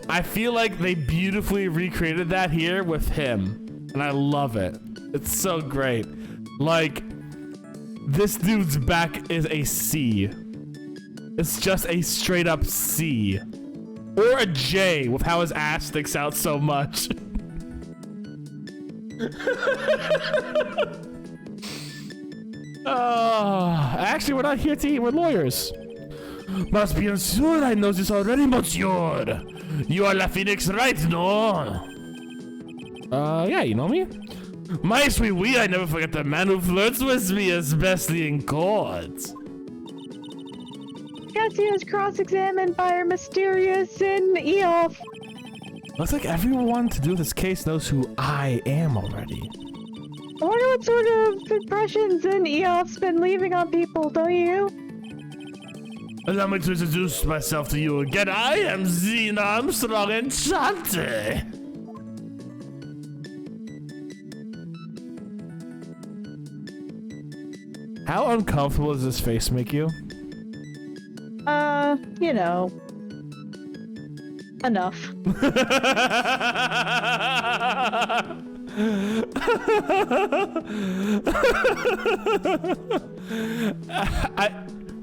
I feel like they beautifully recreated that here with him, and I love it. It's so great. Like, this dude's back is a C. It's just a straight up C. Or a J with how his ass sticks out so much. Actually, we're not here to eat. We're lawyers. Must be sure I know this already, monsieur. You are La Phoenix, right? No? Yeah, you know me? My sweet wee, I never forget the man who flirts with me, especially in court. Guess he was cross-examined by our mysterious and Eof. Looks like everyone to do with this case knows who I am already. I wonder what sort of impressions an Eof's been leaving on people, don't you? Allow me to introduce myself to you again. I am Zena Armstrong Enchante. How uncomfortable does this face make you? You know. Enough.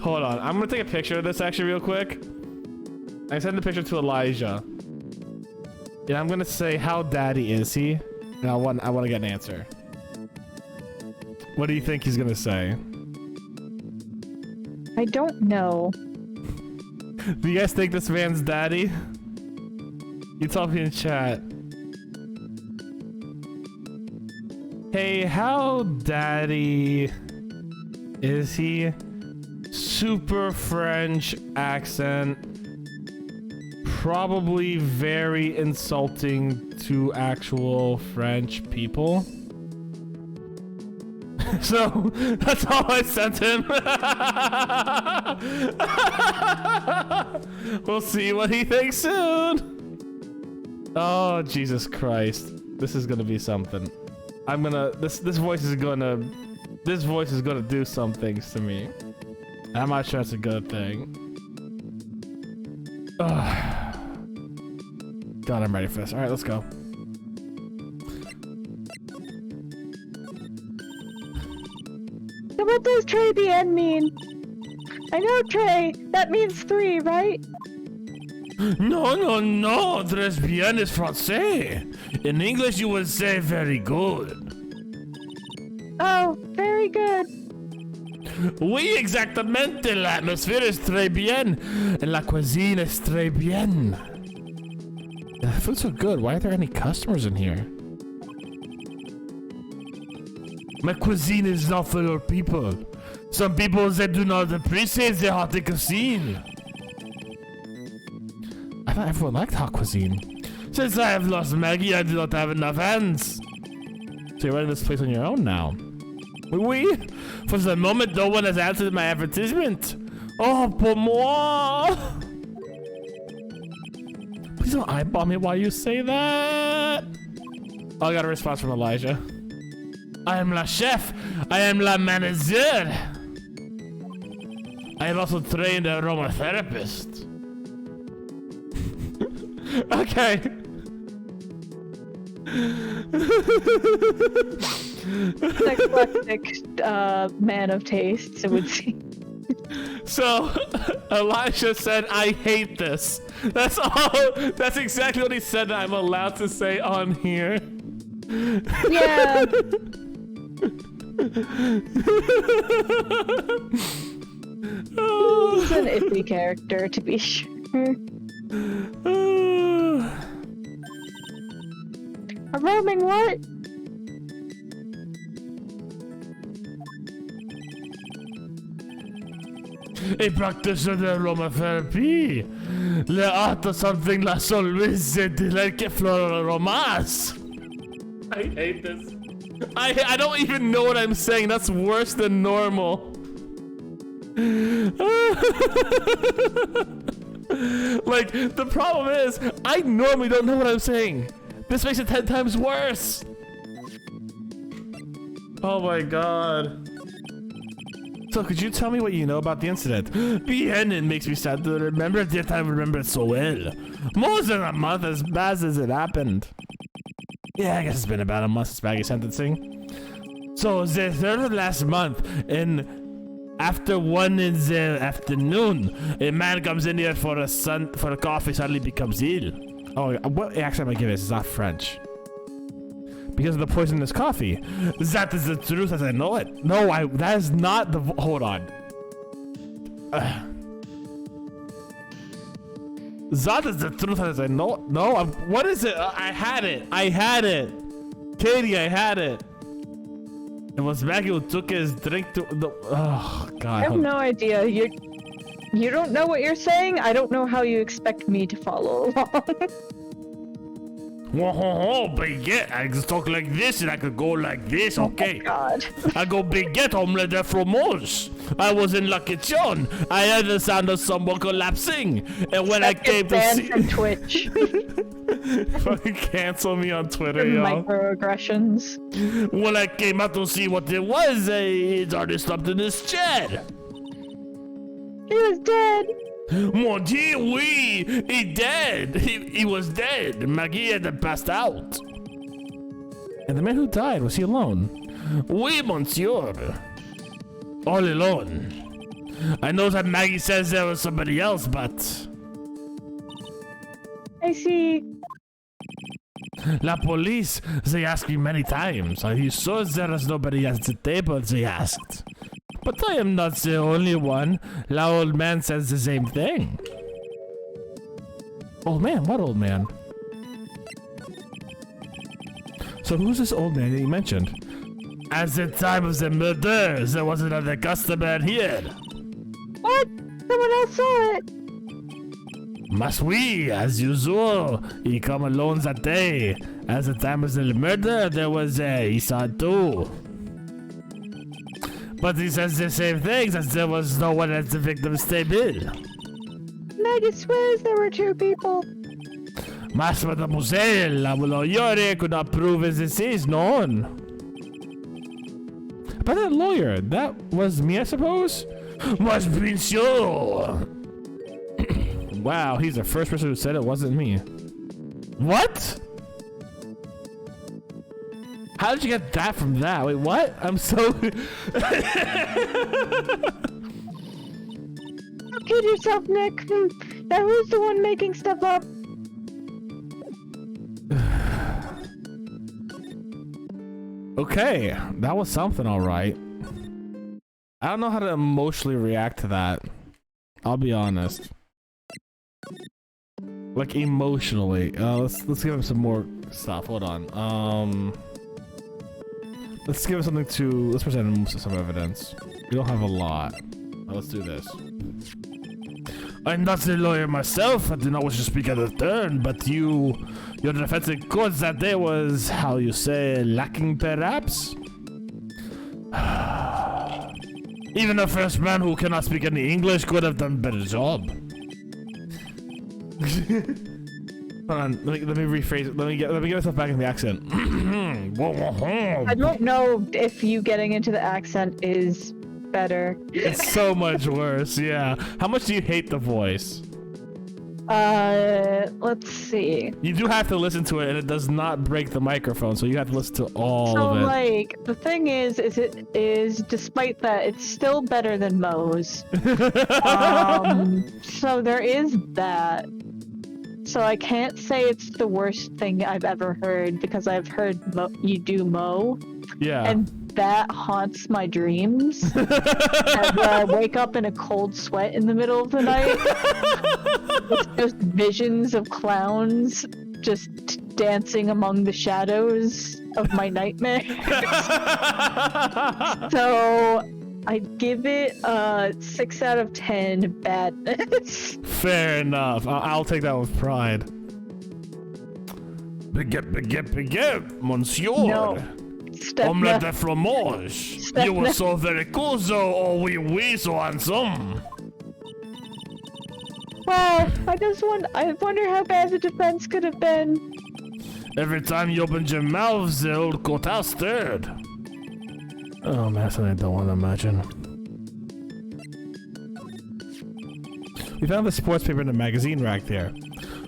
Hold on. I'm gonna take a picture of this actually real quick. I sent the picture to Elijah. And I'm gonna say, how daddy is he? And I want to get an answer. What do you think he's gonna say? I don't know. Do you guys think this man's daddy? You tell me in chat. Hey, how daddy is he? Super French accent. Probably very insulting to actual French people. So, that's all I sent him. We'll see what he thinks soon. Oh, Jesus Christ. This is gonna be something. This voice is gonna do some things to me. I'm not sure it's a good thing. Ugh. God, I'm ready for this. Alright, let's go. So what does très bien mean? I know très, that means 3, right? No, très bien is français. In English, you would say very good. Oh, very good. Oui, exactamente. L'atmosphère est très bien. And la cuisine est très bien. The food's so good. Why are there any customers in here? My cuisine is not for your people. Some people, they do not appreciate the hot cuisine. I thought everyone liked hot cuisine. Since I have lost Maggie, I do not have enough hands. So you're running this place on your own now. Oui. For the moment, no one has answered my advertisement. Oh, pour moi. Please don't eyeball me while you say that. Oh, I got a response from Elijah. I am la chef. I am la manager. I am also trained aromatherapist. Okay. Eclectic man of taste, it would seem. So, Elijah said, I hate this. That's all. That's exactly what he said that I'm allowed to say on here. Yeah. He's an iffy character, to be sure. A roaming what? A practitioner d'aromatherapie. Le art of something la solvise de like floral aromas. I hate this. I don't even know what I'm saying. That's worse than normal. Like, the problem is, I normally don't know what I'm saying. This makes it 10 times worse. Oh my god. So, could you tell me what you know about the incident? Bien, it makes me sad to remember it, yet I remember it so well. More than a month as bad as it happened. Yeah, I guess it's been about a month since Maggie's sentencing. So, the 3rd of last month, and after 1 in the afternoon, a man comes in here for a coffee, suddenly becomes ill. Oh, what accent am I giving? It's not French. Because of the poison in his coffee. That is the truth as I know it. No, that is not the, hold on. That is the truth as I know it. No, what is it? I had it. Katie, I had it. It was Maggie who took his drink to the, oh god. I have no idea. You don't know what you're saying? I don't know how you expect me to follow along. Whoa, baguette. I just talk like this and I could go like this, okay? Oh god. I go baguette, omelette de fromage. I was in La Kitchen. I heard the sound of someone collapsing. And when I came to see... from Twitch. Fucking cancel me on Twitter, y'all. Microaggressions. When I came out to see what it was, he'd already stopped in his chair. He was dead. Mon Dieu, oui, he dead. He was dead. Maggie had passed out. And the man who died, was he alone? Oui, monsieur. All alone. I know that Maggie says there was somebody else, but... I see. La police, they asked me many times. Are you sure there is nobody at the table, they asked. But I am not the only one. La old man says the same thing. Old man? What old man? So who's this old man that you mentioned? At the time of the murder, there was another customer here. What? Someone else saw it. Must we, as usual, he come alone that day. At the time of the murder, there was he saw it too. But he says the same thing, that there was no one at the victim's table. Maggie swears there were 2 people. Mas mademoiselle, la lawyer could not prove his deceased, no one. But that lawyer, that was me, I suppose? Must be so. Wow, he's the first person who said it wasn't me. What? How did you get that from that? Wait, what? I'm so... Don't kid yourself, Nick. Now who's the one making stuff up? Okay, that was something, all right. I don't know how to emotionally react to that. I'll be honest. Like emotionally. Let's give him some more stuff. Hold on. Let's give him something to. Let's present him some evidence. We don't have a lot. Let's do this. I'm not a lawyer myself. I do not wish to speak out of turn, but your defense in court that day was, how you say, lacking perhaps? Even the first man who cannot speak any English could have done a better job. Hold on, let me rephrase it. Let me get myself back in the accent. I don't know if you getting into the accent is better. It's so much worse, yeah. How much do you hate the voice? Let's see. You do have to listen to it, and it does not break the microphone, so you have to listen to all of it. So, like, the thing is despite that, it's still better than Moe's. So there is that. So I can't say it's the worst thing I've ever heard, because I've heard you do Moe. Yeah. And that haunts my dreams. And I wake up in a cold sweat in the middle of the night. It's just visions of clowns just dancing among the shadows of my nightmares. So I'd give it a 6 out of 10 badness. Fair enough. I'll take that with pride. Baguette, monsieur. No. Omelette de fromage. You were so very cool, so oui, so handsome. Well, I wonder how bad the defense could have been. Every time you opened your mouth, the old courthouse stirred. Oh man, that's something I don't want to imagine. We found the sports paper in the magazine rack there.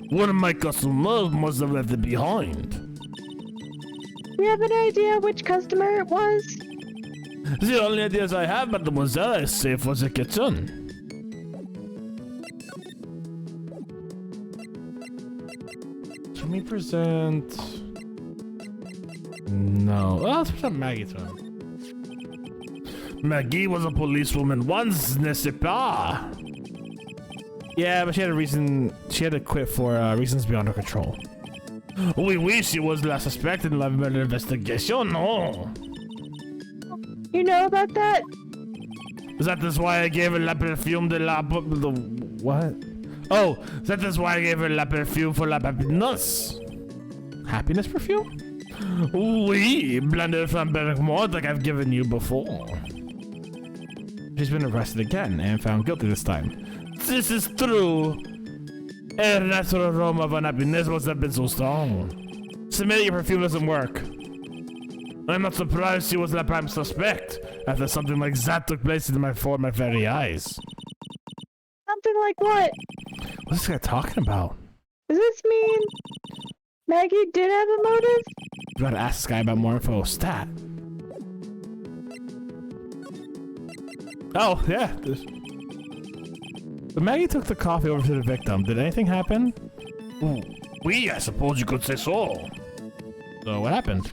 One of my customers must have left it behind. Do you have an idea which customer it was? The only ideas I have, mademoiselle, is safe for the kitchen. Can we present... No. Oh, let's present Maggie to him. Maggie was a policewoman once, n'est-ce pas? Yeah, but she had a reason. She had to quit for reasons beyond her control. Oui, she was la suspect in la murder investigation, no. You know about that? That is why I gave her la perfume de la... What? Oh, that is why I gave her la perfume for la happiness. Happiness perfume? Oui, blended from bergamot like I've given you before. She's been arrested again and found guilty this time. This is true. Her natural aroma of unhappiness must have been so strong. Submit your perfume doesn't work. I'm not surprised she was la prime suspect after something like that took place before my very eyes. Something like what? What's this guy talking about? Does this mean Maggie did have a motive? You gotta ask this guy about more info. Stat. Oh, yeah. But Maggie took the coffee over to the victim. Did anything happen? Oui, I suppose you could say so. So what happened?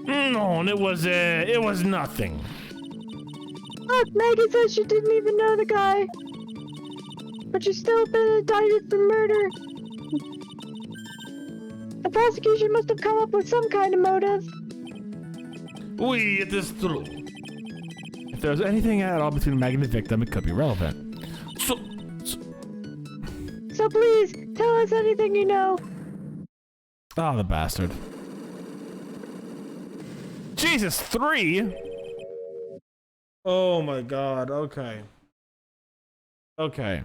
No, it was nothing. Look, Maggie says she didn't even know the guy. But she's still been indicted for murder. The prosecution must have come up with some kind of motive. Oui, it is true. If there's anything at all between Maggie and the victim, it could be relevant. So please, tell us anything you know. Oh, the bastard. Jesus, 3? Oh my god, okay. Okay.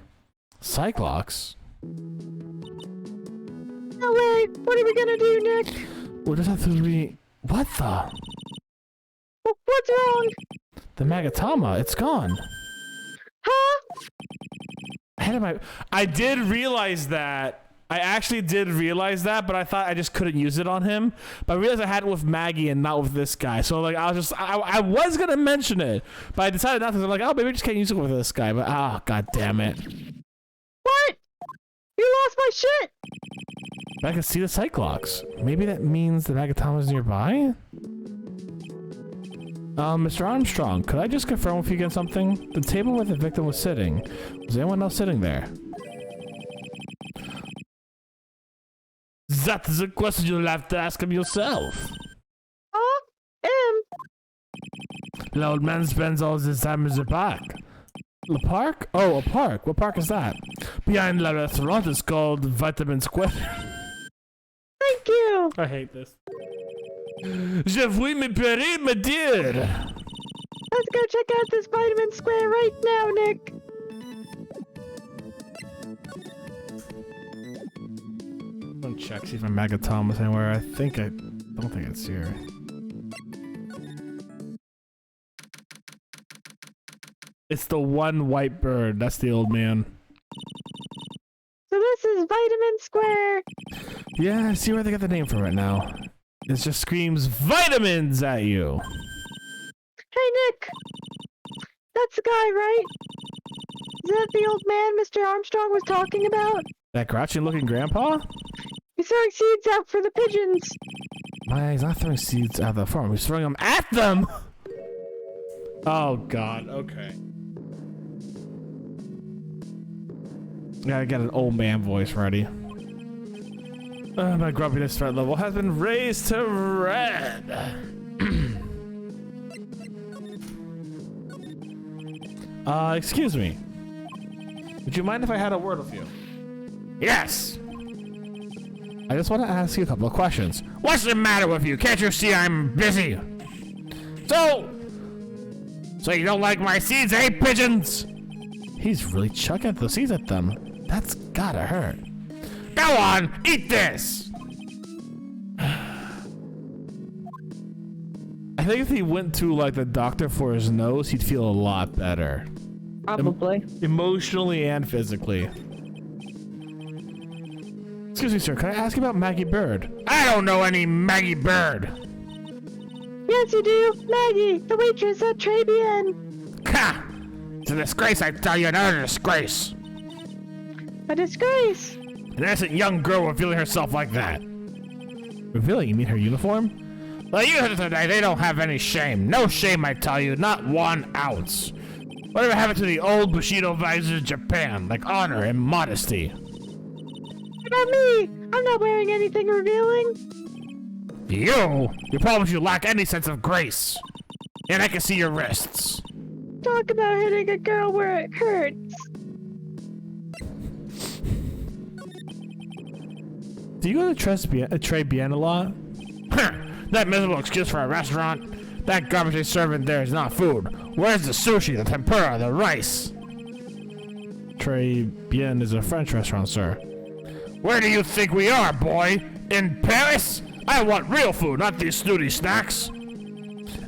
Cyclops? No way! What are we gonna do, Nick? We'll just have to What the? What's wrong? The Magatama, it's gone. Huh? I did realize that. I actually did realize that, but I thought I just couldn't use it on him. But I realized I had it with Maggie and not with this guy. So like I was gonna mention it, but I decided not to. I'm like, oh, maybe I just can't use it with this guy. But god damn it! What? You lost my shit. I can see the Cyclops. Maybe that means the Magatama's nearby. Mr. Armstrong, could I just confirm with you again something? The table where the victim was sitting. Was anyone else sitting there? That is a question you'll have to ask him yourself. The old man spends all his time in the park. The park? Oh, a park. What park is that? Behind the restaurant is called Vitamin Square. Thank you. I hate this. Je vous me péris, me dear. Let's go check out this Vitamin Square right now, Nick. I'm gonna check, see if my Magatama is anywhere. I don't think it's here. It's the one white bird. That's the old man. So this is Vitamin Square. Yeah, I see where they got the name from right now. It just screams vitamins at you. Hey, Nick. That's the guy, right? Is that the old man Mr. Armstrong was talking about? That grouchy-looking grandpa? He's throwing seeds out for the pigeons. He's not throwing seeds out of the farm. He's throwing them at them! Oh, God. Okay. Gotta get an old man voice ready. My grumpiness threat level has been raised to red. Excuse me. Would you mind if I had a word with you? Yes! I just want to ask you a couple of questions. What's the matter with you? Can't you see I'm busy? So you don't like my seeds, eh, pigeons? He's really chucking the seeds at them. That's gotta hurt. Go on, eat this! I think if he went to, like, the doctor for his nose, he'd feel a lot better. Probably. Emotionally and physically. Excuse me, sir, can I ask you about Maggie Bird? I don't know any Maggie Bird! Yes, you do! Maggie, the waitress at Trabian! Ha! It's a disgrace, I tell you, another disgrace! A disgrace! An innocent young girl revealing herself like that. Revealing? You mean her uniform? Well, youth today, they don't have any shame. No shame, I tell you, not 1 ounce. Whatever happened to the old Bushido values of Japan, like honor and modesty? What about me? I'm not wearing anything revealing. You? Your problem is you lack any sense of grace. And I can see your wrists. Talk about hitting a girl where it hurts. Do you go to Trabian a lot? That miserable excuse for a restaurant. That garbage they serve in there is not food. Where's the sushi, the tempura, the rice? Trabian is a French restaurant, sir. Where do you think we are, boy? In Paris? I want real food, not these snooty snacks.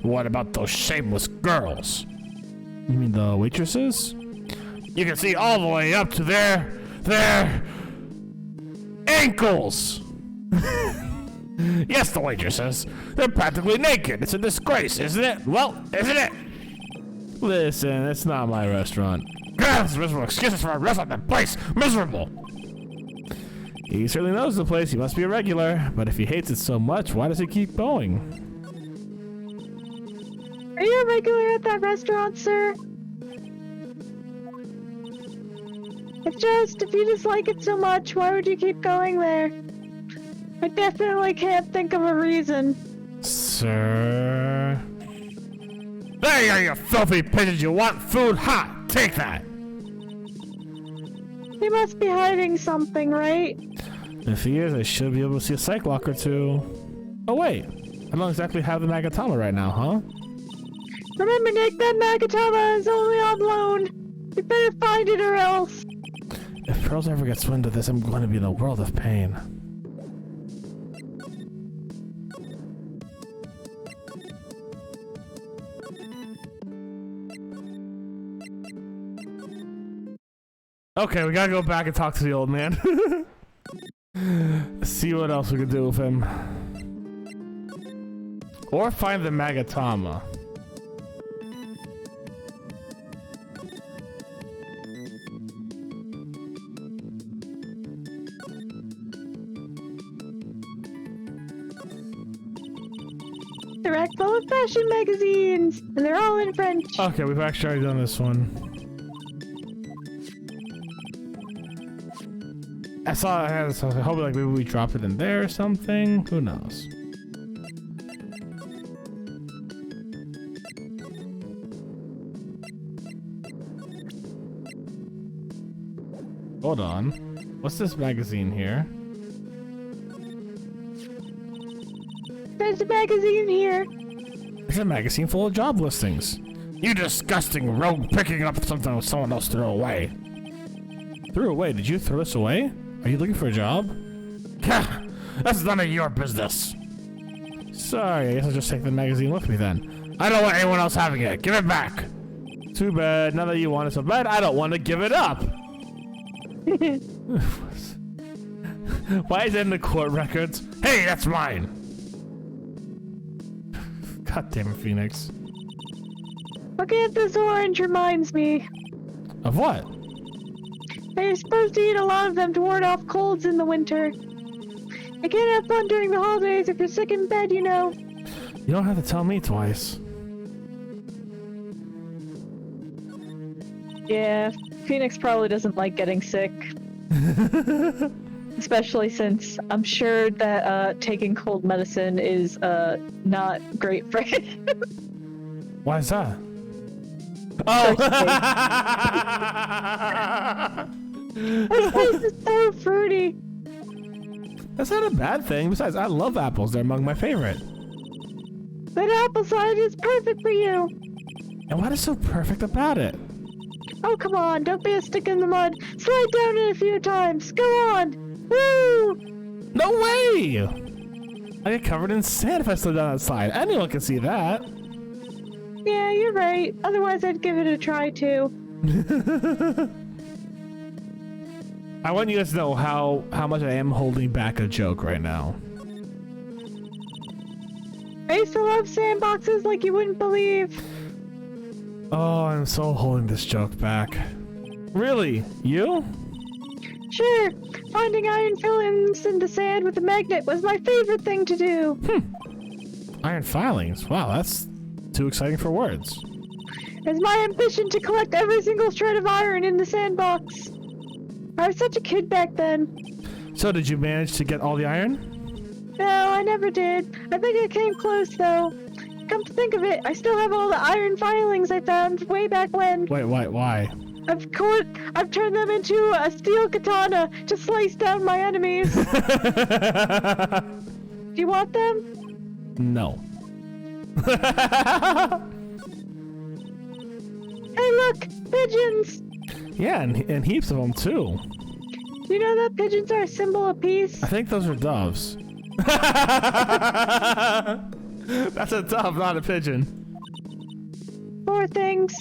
What about those shameless girls? You mean the waitresses? You can see all the way up to their ankles. Yes, the waitresses. They're practically naked. It's a disgrace, isn't it? Well, isn't it? Listen, it's not my restaurant. God, this miserable excuses for a restaurant that place. Miserable. He certainly knows the place. He must be a regular. But if he hates it so much, why does he keep going? Are you a regular at that restaurant, sir? If you dislike it so much, why would you keep going there? I definitely can't think of a reason. Sir... There you are, you filthy pigeons! You want food? Ha! Take that! He must be hiding something, right? If he is, I should be able to see a psych lock or two. Oh wait, I don't exactly have the Magatama right now, huh? Remember, Nick, that Magatama is only on loan. You better find it or else. If Pearls ever gets wind of this, I'm going to be in a world of pain. Okay, we gotta go back and talk to the old man. See what else we can do with him. Or find the Magatama. The rack full of fashion magazines, and they're all in French. Okay, we've actually already done this one. I saw I had so I hope like maybe we drop it in there or something. Who knows? Hold on. What's this magazine here? There's a magazine here. It's a magazine full of job listings. You disgusting rogue picking up something someone else threw away. Threw away? Did you throw this away? Are you looking for a job? That's none of your business. Sorry, I guess I'll just take the magazine with me then. I don't want anyone else having it. Give it back. Too bad. Now that you want it so bad, I don't want to give it up. Why is it in the court records? Hey, that's mine. God damn it, Phoenix. Looking at this orange reminds me. Of what? You're supposed to eat a lot of them to ward off colds in the winter. You can't have fun during the holidays if you're sick in bed, you know. You don't have to tell me twice. Yeah, Phoenix probably doesn't like getting sick. Especially since I'm sure that taking cold medicine is not great for him. Why is that? Oh! This place is so fruity. That's not a bad thing. Besides, I love apples. They're among my favorite. That apple cider is perfect for you. And what is so perfect about it? Oh, come on. Don't be a stick in the mud. Slide down it a few times. Go on. Woo! No way! I get covered in sand if I slid down that slide. Anyone can see that. Yeah, you're right. Otherwise, I'd give it a try, too. I want you guys to know how much I am holding back a joke right now. I used to love sandboxes like you wouldn't believe. Oh, I'm so holding this joke back. Really? You? Sure. Finding iron fillings in the sand with a magnet was my favorite thing to do. Iron filings? Wow, that's too exciting for words. It was my ambition to collect every single shred of iron in the sandbox. I was such a kid back then. So did you manage to get all the iron? No, I never did. I think I came close, though. Come to think of it, I still have all the iron filings I found way back when. Wait, why? I've turned them into a steel katana to slice down my enemies. Do you want them? No. Hey, look! Pigeons! Yeah, and heaps of them too. Do you know that pigeons are a symbol of peace? I think those are doves. That's a dove, not a pigeon. Poor things.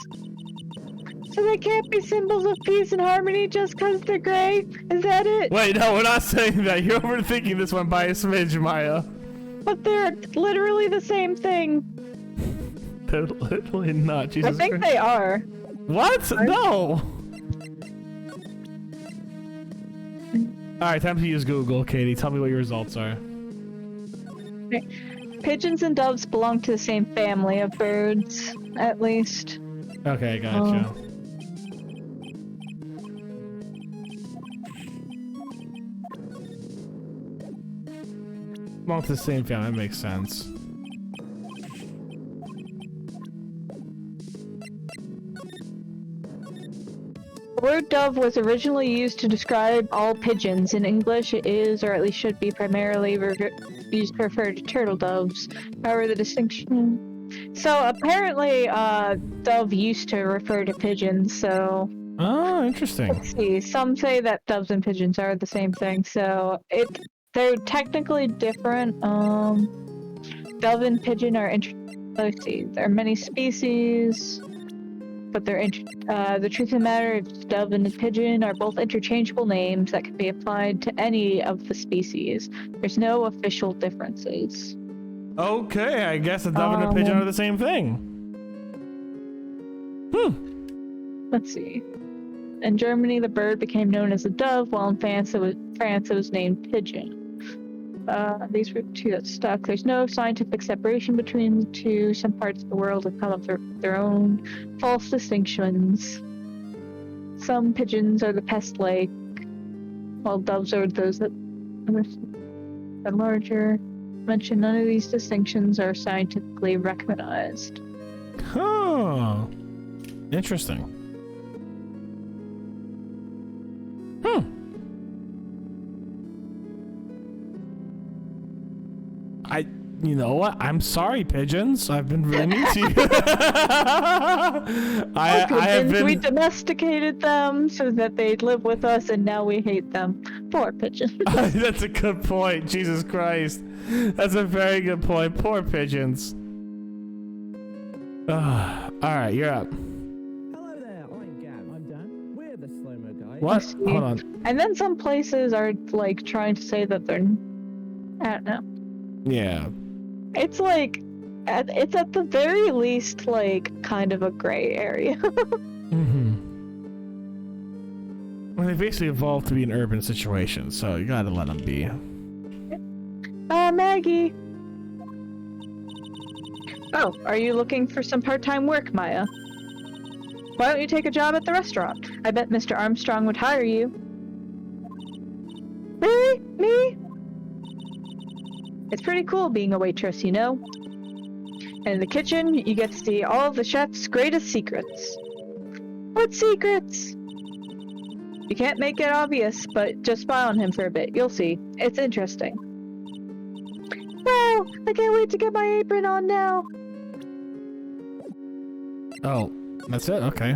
So they can't be symbols of peace and harmony just because they're gray? Is that it? Wait, no, we're not saying that. You're overthinking this one by a smidge, Maya. But they're literally the same thing. They're literally not. Jesus I think Christ. they are. What? No. All right, time to use Google. Katie, tell me what your results are. Pigeons and doves belong to the same family of birds, at least. Okay, gotcha. Belong to the same family. That makes sense. The word dove was originally used to describe all pigeons. In English, it is, or at least should be, primarily used to refer to turtle doves. However, the distinction... So, apparently, dove used to refer to pigeons, so... Oh, interesting. Let's see. Some say that doves and pigeons are the same thing, so they're technically different. Dove and pigeon are let's see. There are many species... But the truth of the matter is dove and pigeon are both interchangeable names that can be applied to any of the species. There's no official differences. Okay, I guess a dove and a pigeon are the same thing. Let's see. In Germany, the bird became known as a dove, while in France it was named pigeon. These were two that stuck. There's no scientific separation between the two. Some parts of the world have come up with their own false distinctions. Some pigeons are the pest-like, while doves are those that are larger. Mention none of these distinctions are scientifically recognized. Huh. Interesting. You know what? I'm sorry, pigeons. I've been really mean to you. I have been... We domesticated them so that they'd live with us, and now we hate them. Poor pigeons. That's a good point. Jesus Christ. That's a very good point. Poor pigeons. All right, you're up. Hello there, I'm Gab. I'm Dan. We're the slow-mo guys. What? Hold on. And then some places are like trying to say that they're... I don't know. Yeah. It's like, it's at the very least like kind of a gray area. Well, they basically evolved to be an urban situation, so you gotta let them be. Maggie. Oh, are you looking for some part-time work, Maya? Why don't you take a job at the restaurant? I bet Mr. Armstrong would hire you. Really? Me? It's pretty cool being a waitress, you know? And in the kitchen, you get to see all of the chef's greatest secrets. What secrets? You can't make it obvious, but just spy on him for a bit. You'll see. It's interesting. Wow! I can't wait to get my apron on now! Oh, that's it? Okay.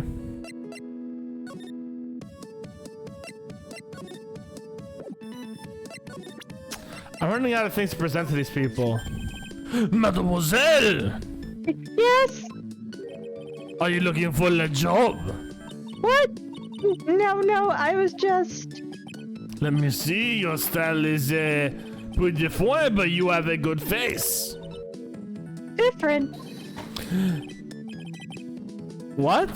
I'm running out of things to present to these people. Mademoiselle! Yes? Are you looking for a job? What? No, I was just... Let me see, your style is pretty different, but you have a good face. different. What?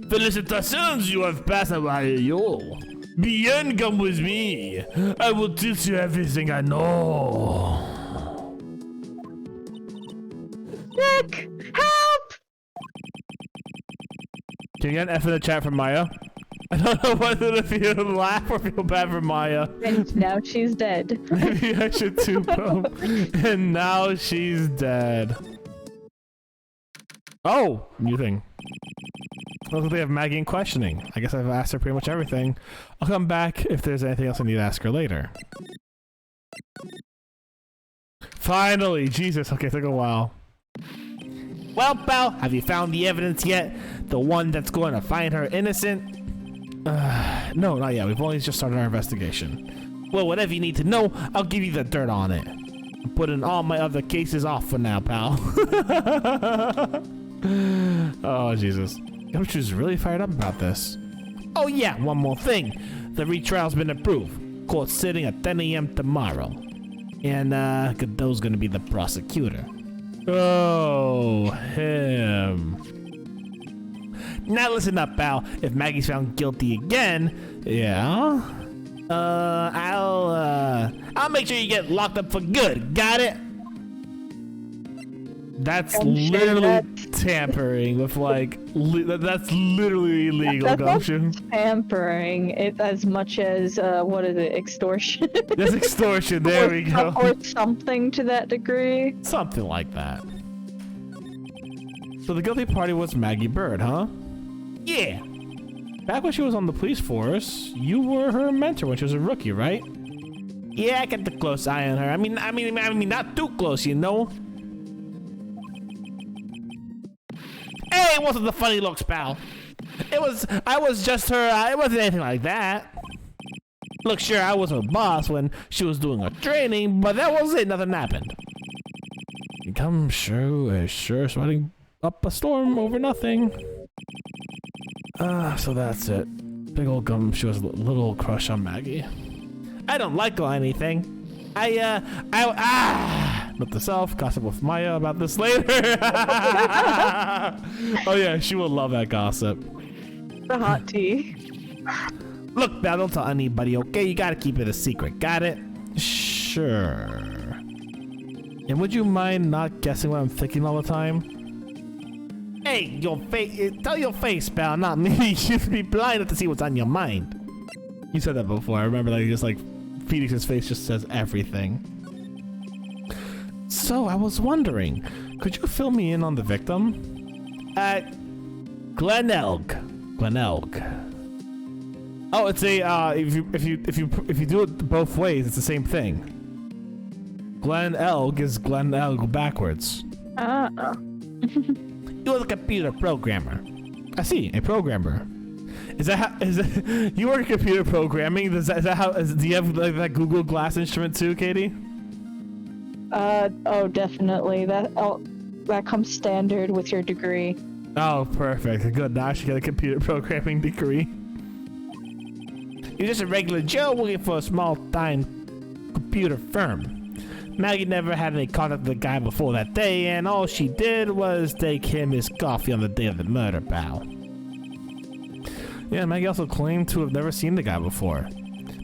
Felicitations, you have passed a while. Bien, come with me. I will teach you everything I know. Nick, help! Can you get an F in the chat from Maya? I don't know whether to feel laugh or feel bad for Maya. And now she's dead. Maybe I should too, bro. And now she's dead. Oh, new thing. Looks like they have Maggie in questioning. I guess I've asked her pretty much everything. I'll come back if there's anything else I need to ask her later. Finally! Jesus, okay, it took a while. Well, pal, have you found the evidence yet? The one that's going to find her innocent? No, not yet. We've only just started our investigation. Well, whatever you need to know, I'll give you the dirt on it. I'm putting all my other cases off for now, pal. Oh, Jesus. Emotes really fired up about this. Oh yeah, one more thing. The retrial's been approved. Court sitting at 10 a.m. tomorrow. And, Godot's gonna be the prosecutor. Oh, him. Now listen up, pal. If Maggie's found guilty again, yeah? I'll make sure you get locked up for good. Got it? That's I'm sure literally tampering with like. That's literally illegal, That's not Gumshoe. tampering it as much as what is it, extortion? That's extortion. There we go. Or something to that degree. Something like that. So the guilty party was Maggie Bird, huh? Yeah. Back when she was on the police force, you were her mentor when she was a rookie, right? Yeah, I kept a close eye on her. I mean, not too close, you know. Hey, it wasn't the funny looks, pal. I was just her. It wasn't anything like that. Look, sure, I was her boss when she was doing her training, but that was it. Nothing happened. You come sure sweating up a storm over nothing. So that's it. Big old Gumshoe has a little crush on Maggie. I don't like her or anything. Note to self, gossip with Maya about this later. Oh yeah, she will love that gossip. The hot tea. Look, now don't tell anybody, okay? You gotta keep it a secret, got it? Sure. And would you mind not guessing what I'm thinking all the time? Hey, your face, tell your face, pal, not me. You should be blind enough to see what's on your mind. You said that before. I remember that just like Phoenix's face just says everything. So I was wondering, could you fill me in on the victim? Glen Elg. Oh, it's a if you do it both ways, it's the same thing. Glen Elg is Glen Elg backwards. You're a computer programmer. I see, a programmer. Is that you work in computer programming? Is that how? Do you have like that Google Glass instrument too, Katie? Oh, definitely. That comes standard with your degree. Oh, perfect. Good. Now I should get a computer programming degree. You're just a regular Joe working for a small-time computer firm. Maggie never had any contact with the guy before that day, and all she did was take him his coffee on the day of the murder, pal. Yeah, Maggie also claimed to have never seen the guy before.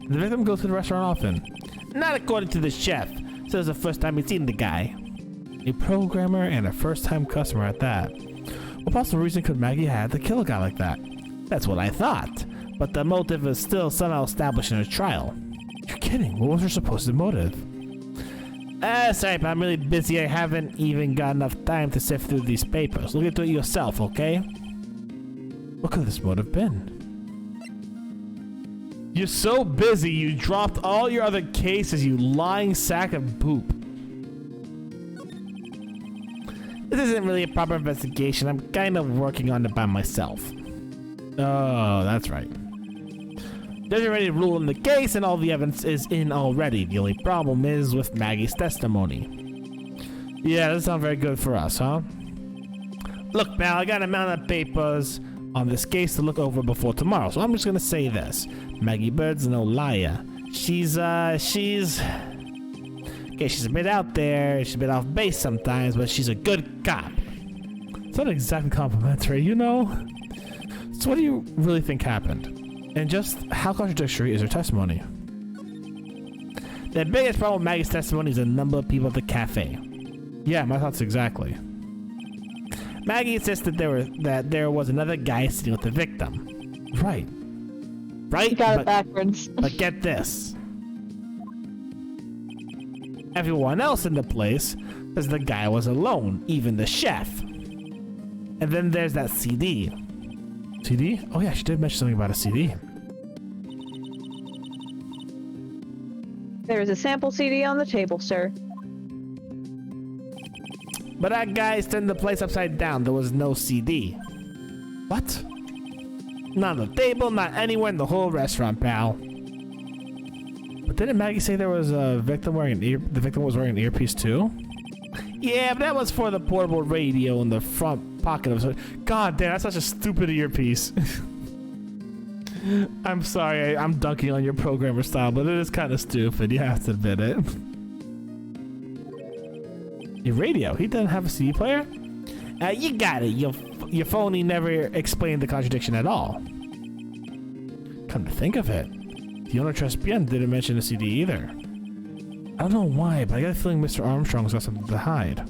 The victim goes to the restaurant often. Not according to the chef. Says the first time he'd seen the guy. A programmer and a first-time customer at that. What possible reason could Maggie have to kill a guy like that? That's what I thought. But the motive is still somehow established in a trial. You're kidding. What was her supposed motive? Sorry, but I'm really busy. I haven't even got enough time to sift through these papers. Look into it yourself, okay? What could this motive been? You're so busy, you dropped all your other cases, you lying sack of poop. This isn't really a proper investigation. I'm kind of working on it by myself. Oh, that's right. There's already a rule in the case and all the evidence is in already. The only problem is with Maggie's testimony. Yeah, that sounds very good for us, huh? Look, pal, I got a amount of papers on this case to look over before tomorrow, so I'm just gonna say this. Maggie Bird's no liar. She's a bit out there, she's a bit off base sometimes, but she's a good cop. It's not exactly complimentary, you know? So what do you really think happened? And just how contradictory is her testimony? The biggest problem with Maggie's testimony is the number of people at the cafe. Yeah, my thoughts exactly. Maggie insisted that there was another guy sitting with the victim. Right. You got it backwards. But get this. Everyone else in the place says the guy was alone, even the chef. And then there's that CD. CD? Oh yeah, she did mention something about a CD. There is a sample CD on the table, sir. But that guy turned the place upside down. There was no CD. What? Not on the table, not anywhere in the whole restaurant, pal. But didn't Maggie say there was a victim wearing the victim was wearing an earpiece too? Yeah, but that was for the portable radio in the front pocket of it. God damn, that's such a stupid earpiece. I'm sorry, I'm dunking on your programmer style, but it is kind of stupid. You have to admit it. Your radio? He doesn't have a CD player? You got it. Your phony never explained the contradiction at all. Come to think of it, the The owner Trust Bien didn't mention the CD either. I don't know why, but I got a feeling Mr. Armstrong's got something to hide.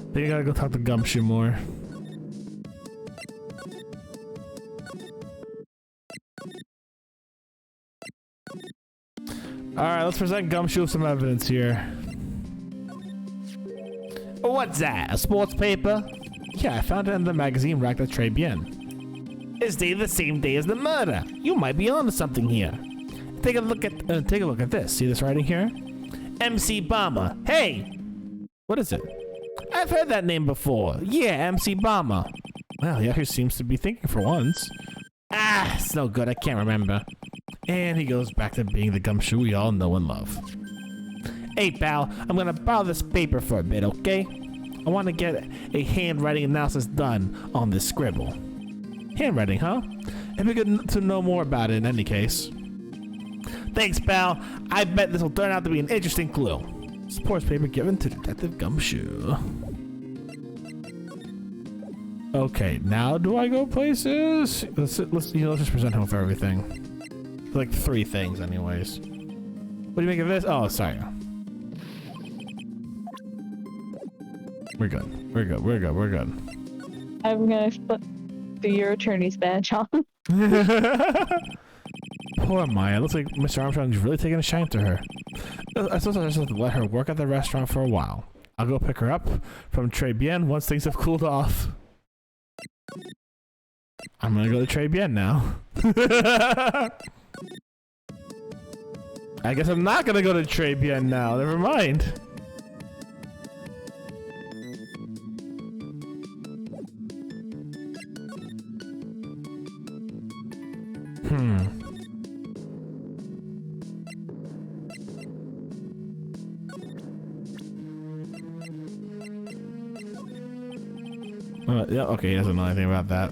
I think I gotta go talk to Gumshoe more. Alright, let's present Gumshoe with some evidence here. What's that? A sports paper? Yeah, I found it in the magazine rack at Très Bien. It's dated the same day as the murder. You might be onto something here. Take a look at this. See this writing here? MC Bomber. Hey! What is it? I've heard that name before. Yeah, MC Bomber. Well, yeah, he seems to be thinking for once. Ah, it's no good. I can't remember. And he goes back to being the Gumshoe we all know and love. Hey, pal, I'm gonna borrow this paper for a bit, okay? I want to get a handwriting analysis done on this scribble. Handwriting, huh? It'd be good to know more about it in any case. Thanks, pal. I bet this will turn out to be an interesting clue. Sports paper given to Detective Gumshoe. Okay, now do I go places? Let's just present him with everything. Like 3 things, anyways. What do you make of this? Oh, sorry. We're good. We're good. We're good. We're good. I'm gonna put your attorney's badge on. Poor Maya. Looks like Mr. Armstrong's really taking a shine to her. I suppose I'll just have to let her work at the restaurant for a while. I'll go pick her up from Très Bien once things have cooled off. I'm gonna go to Très Bien now. I guess I'm not gonna go to Très Bien now. Never mind. Yeah, okay, he doesn't know anything about that.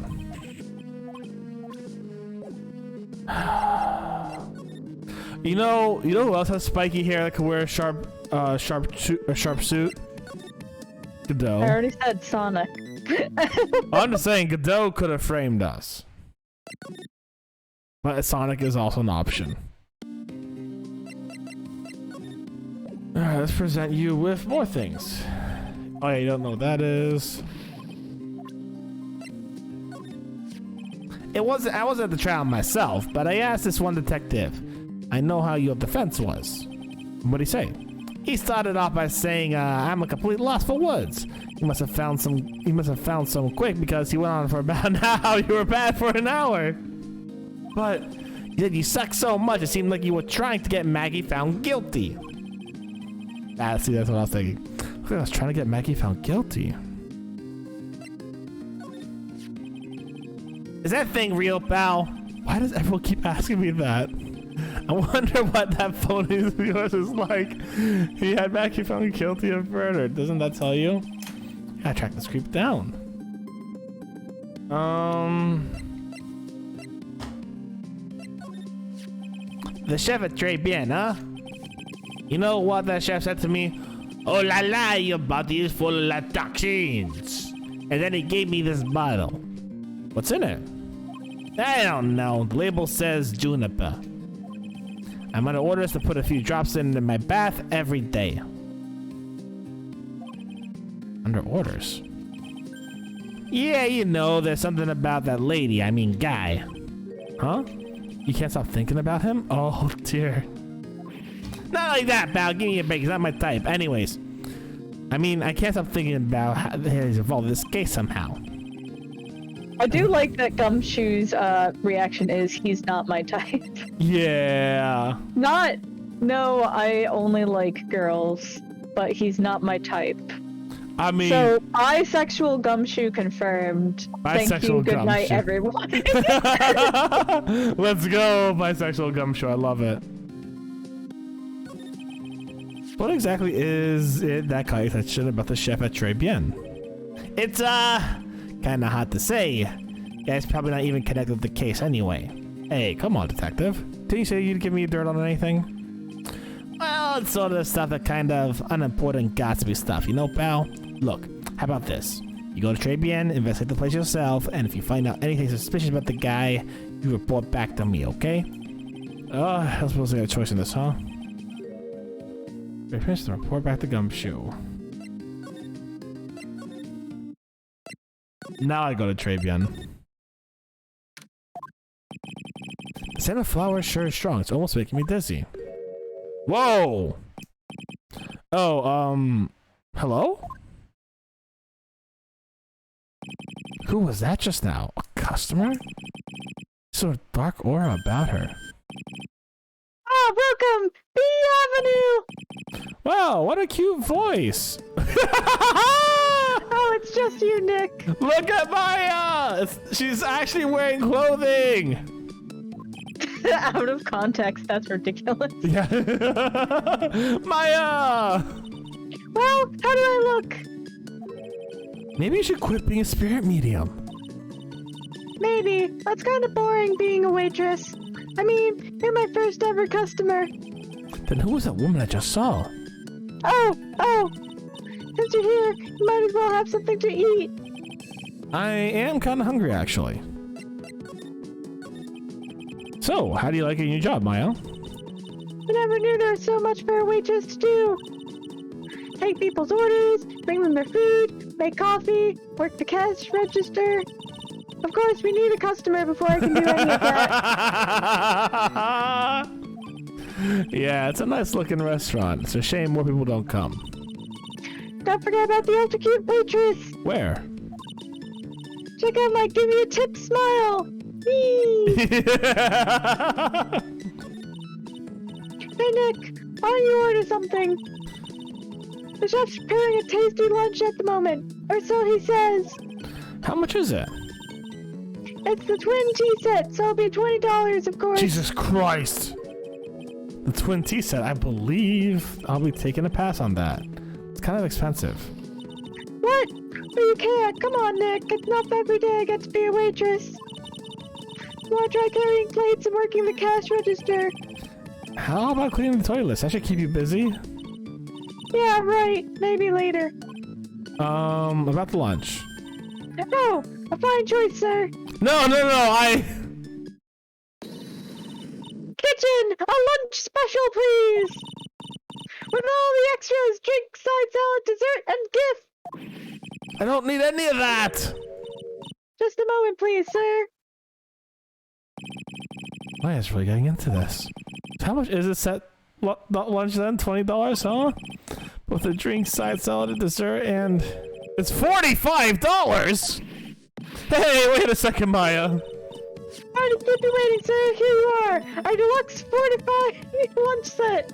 You know who else has spiky hair that could wear a sharp suit? Godot. I already said Sonic. I'm just saying Godot could have framed us. But Sonic is also an option. Alright, let's present you with more things. Oh yeah, you don't know what that is. I wasn't at the trial myself, but I asked this one detective. I know how your defense was. What'd he say? He started off by saying, I'm a complete loss for words. He must have found some quick because he went on for about an hour. You were bad for an hour. But he said you suck so much it seemed like you were trying to get Maggie found guilty. Ah, see, that's what I was thinking. I was trying to get Maggie found guilty. Is that thing real, pal? Why does everyone keep asking me that? I wonder what that phone is like. He had Maggie found guilty of murder. Doesn't that tell you? Gotta track this creep down. The chef at Très Bien, huh? You know what that chef said to me? Oh la la, your body is full of toxins. And then he gave me this bottle. What's in it? I don't know. The label says juniper. I'm under orders to put a few drops in my bath every day. Under orders? Yeah, you know, there's something about that lady, I mean guy. Huh? You can't stop thinking about him? Oh dear. Not like that, pal. Give me a break. He's not my type. Anyways. I mean, I can't stop thinking about how he's involved in this case somehow. I do like that Gumshoe's reaction is he's not my type. Yeah. Not, no, I only like girls, but he's not my type. I mean... So, bisexual Gumshoe confirmed. Thank you, good night, everyone. Let's go, bisexual Gumshoe. I love it. What exactly is it that Kai said shit about the chef at Très Bien? It's, kinda hard to say. Guy's probably not even connected with the case anyway. Hey, come on, detective. Didn't you say you'd give me dirt on anything? Well, it's sort of stuff that kind of unimportant gossipy stuff, you know, pal? Look, how about this? You go to Trabian, investigate the place yourself, and if you find out anything suspicious about the guy, you report back to me, okay? I'm supposed to get a choice in this, huh? Report back to Gumshoe. Now I go to Trabian. The scent of flowers sure is strong. It's almost making me dizzy. Whoa! Oh, hello? Who was that just now? A customer? Sort of dark aura about her. Oh, welcome! B Avenue! Wow, what a cute voice! Oh, it's just you, Nick. Look at Maya! She's actually wearing clothing! Out of context, that's ridiculous. Yeah. Maya! Well, how do I look? Maybe you should quit being a spirit medium. Maybe. That's kind of boring being a waitress. I mean, you're my first ever customer. Then who was that woman I just saw? Oh! Since you're here, you might as well have something to eat. I am kind of hungry, actually. So, how do you like your new job, Maya? I never knew there was so much for a waitress to do. Take people's orders, bring them their food, make coffee, work the cash register. Of course, we need a customer before I can do any of that. Yeah, it's a nice looking restaurant. It's a shame more people don't come. Don't forget about the extra cute waitress. Where? Check out my give me a tip smile. Whee! Hey Nick, why don't you order something? The chef's preparing a tasty lunch at the moment, or so he says. How much is it? It's the twin tea set, so it'll be $20, of course. Jesus Christ! The twin tea set, I believe I'll be taking a pass on that. It's kind of expensive. What? But you can't. Come on, Nick. It's not every day I get to be a waitress. You want to try carrying plates and working the cash register? How about cleaning the toilets? That should keep you busy. Yeah, right. Maybe later. About the lunch. Oh, a fine choice, sir. No, Kitchen, a lunch special, please. With all the extras, drink, side salad, dessert, and gift. I don't need any of that! Just a moment, please, sir. Maya's really getting into this. How much is it set lunch then? $20, huh? With the drink, side salad, and dessert, and... It's $45! Hey, wait a second, Maya. Sorry to keep you waiting, sir. Here you are. Our deluxe 45 lunch set.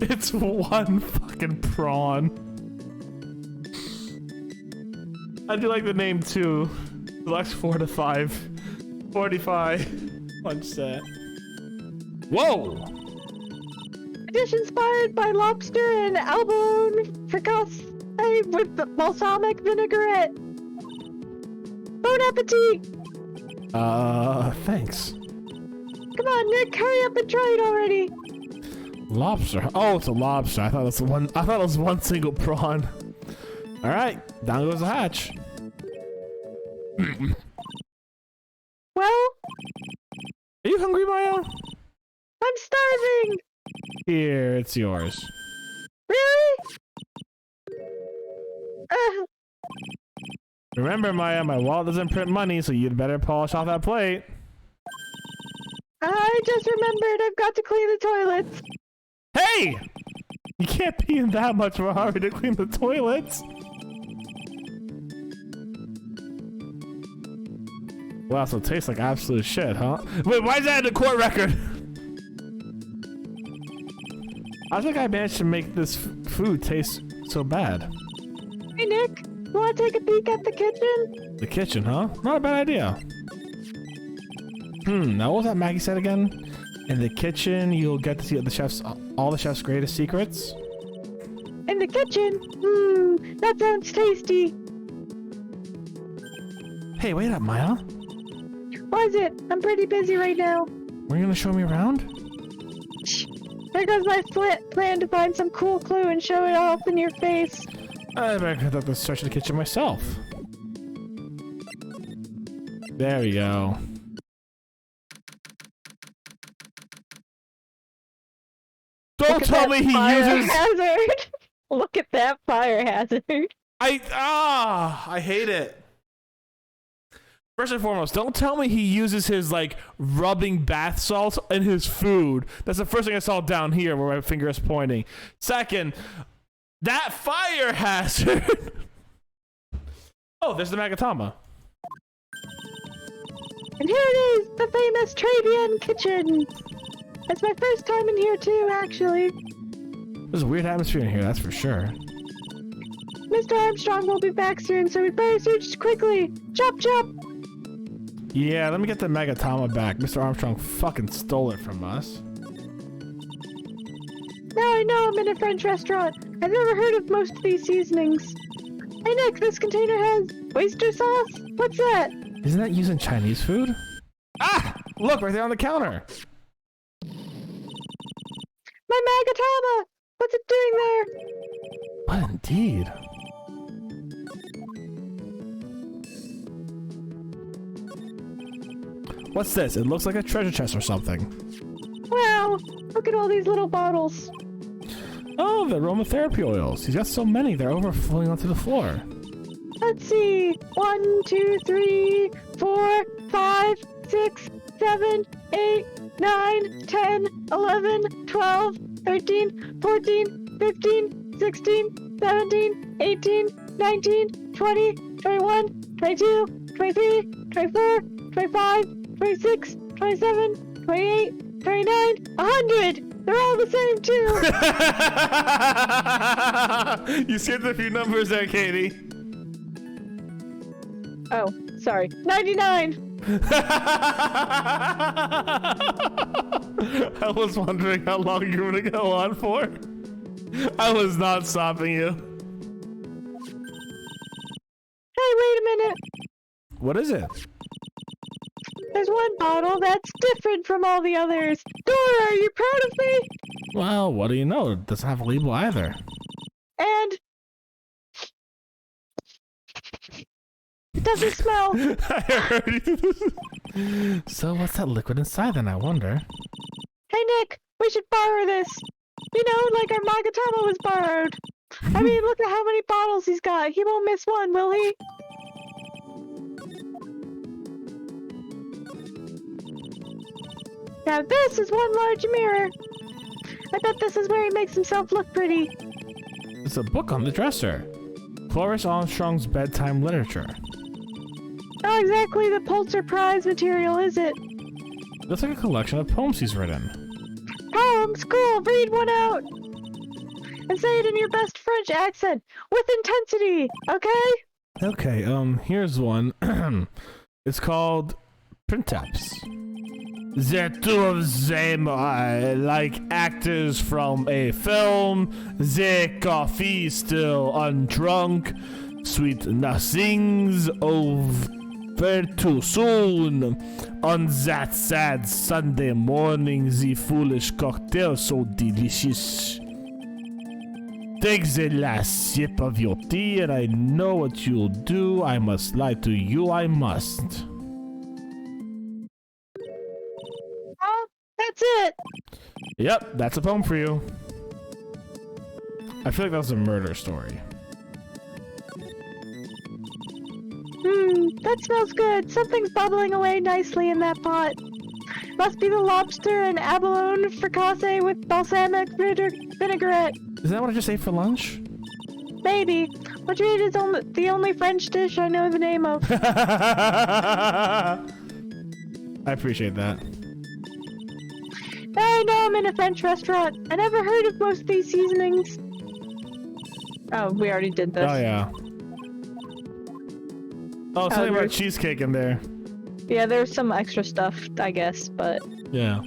It's one fucking prawn. I do like the name too. Deluxe 45. 45 lunch set. Whoa! Dish inspired by lobster and abalone fricassee with balsamic vinaigrette. Bon appetit! Thanks. Come on, Nick, hurry up and try it already. Lobster. Oh, it's a lobster. I thought it was one single prawn. All right, down goes the hatch. Well, are you hungry, Maya? I'm starving. Here, it's yours. Really? Remember, Maya, my wallet doesn't print money, so you'd better polish off that plate. I just remembered I've got to clean the toilets. Hey! You can't be in that much of a hurry to clean the toilets. Wow, so it tastes like absolute shit, huh? Wait, why is that in the court record? I think I managed to make this food taste so bad. Hey, Nick, you want to take a peek at the kitchen? The kitchen, huh? Not a bad idea. Now what was that Maggie said again? In the kitchen, you'll get to see all the chef's greatest secrets. In the kitchen? That sounds tasty. Hey, wait up, Maya. Why is it? I'm pretty busy right now. Were you gonna show me around? There goes my plan to find some cool clue and show it off in your face. I better have to search the kitchen myself. There we go. Don't tell me he uses. Hazard. Look at that fire hazard. I hate it. First and foremost, don't tell me he uses his like rubbing bath salts in his food. That's the first thing I saw down here where my finger is pointing. Second, that fire hazard. Oh, there's the Magatama. And here it is, the famous Travian kitchen. It's my first time in here too, actually. There's a weird atmosphere in here, that's for sure. Mr. Armstrong will be back soon, so we better search quickly. Chop chop. Yeah, let me get the Magatama back. Mr. Armstrong fucking stole it from us. Now I know I'm in a French restaurant. I've never heard of most of these seasonings. Hey Nick, this container has oyster sauce? What's that? Isn't that using Chinese food? Ah! Look, right there on the counter. My Magatama! What's it doing there? What indeed? What's this? It looks like a treasure chest or something. Wow! Look at all these little bottles. Oh, the aromatherapy oils. He's got so many, they're overflowing onto the floor. Let's see. 1, 2, 3, 4, 5, 6, 7, 8, 9, 10, 11, 12, 13, 14, 15, 16, 17, 18, 19, 20, 21, 22, 23, 24, 25, 26, 27, 28, 29, 100! They're all the same too! You skipped a few numbers there, Katie. Oh, sorry. 99! I was wondering how long you were gonna go on for. I was not stopping you. Hey, wait a minute! What is it? There's one bottle that's different from all the others. Dora, are you proud of me? Well, what do you know? It doesn't have a label either. And it doesn't smell. I heard you. So what's that liquid inside then, I wonder? Hey Nick, we should borrow this. You know, like our Magatama was borrowed. I mean, look at how many bottles he's got. He won't miss one, will he? Now this is one large mirror. I bet this is where he makes himself look pretty. It's a book on the dresser. Cloris Armstrong's bedtime literature. Not exactly the Pulitzer Prize material, is it? Looks like a collection of poems he's written. Poems? Cool, read one out. And say it in your best French accent, with intensity, okay? Okay, here's one. It's called Printaps. The two of them are like actors from a film. The coffee still undrunk. Sweet nothings over too soon. On that sad Sunday morning, the foolish cocktail so delicious. Take the last sip of your tea and I know what you'll do. I must lie to you, I must. That's it! Yep, that's a poem for you. I feel like that was a murder story. That smells good. Something's bubbling away nicely in that pot. Must be the lobster and abalone fricassee with balsamic vinaigrette. Is that what I just ate for lunch? Maybe. Madrid is the only French dish I know the name of. I appreciate that. Now I know I'm in a French restaurant. I never heard of most of these seasonings. Oh, we already did this. Oh, yeah. Oh, something about cheesecake in there. Yeah, there's some extra stuff, I guess, but... Yeah.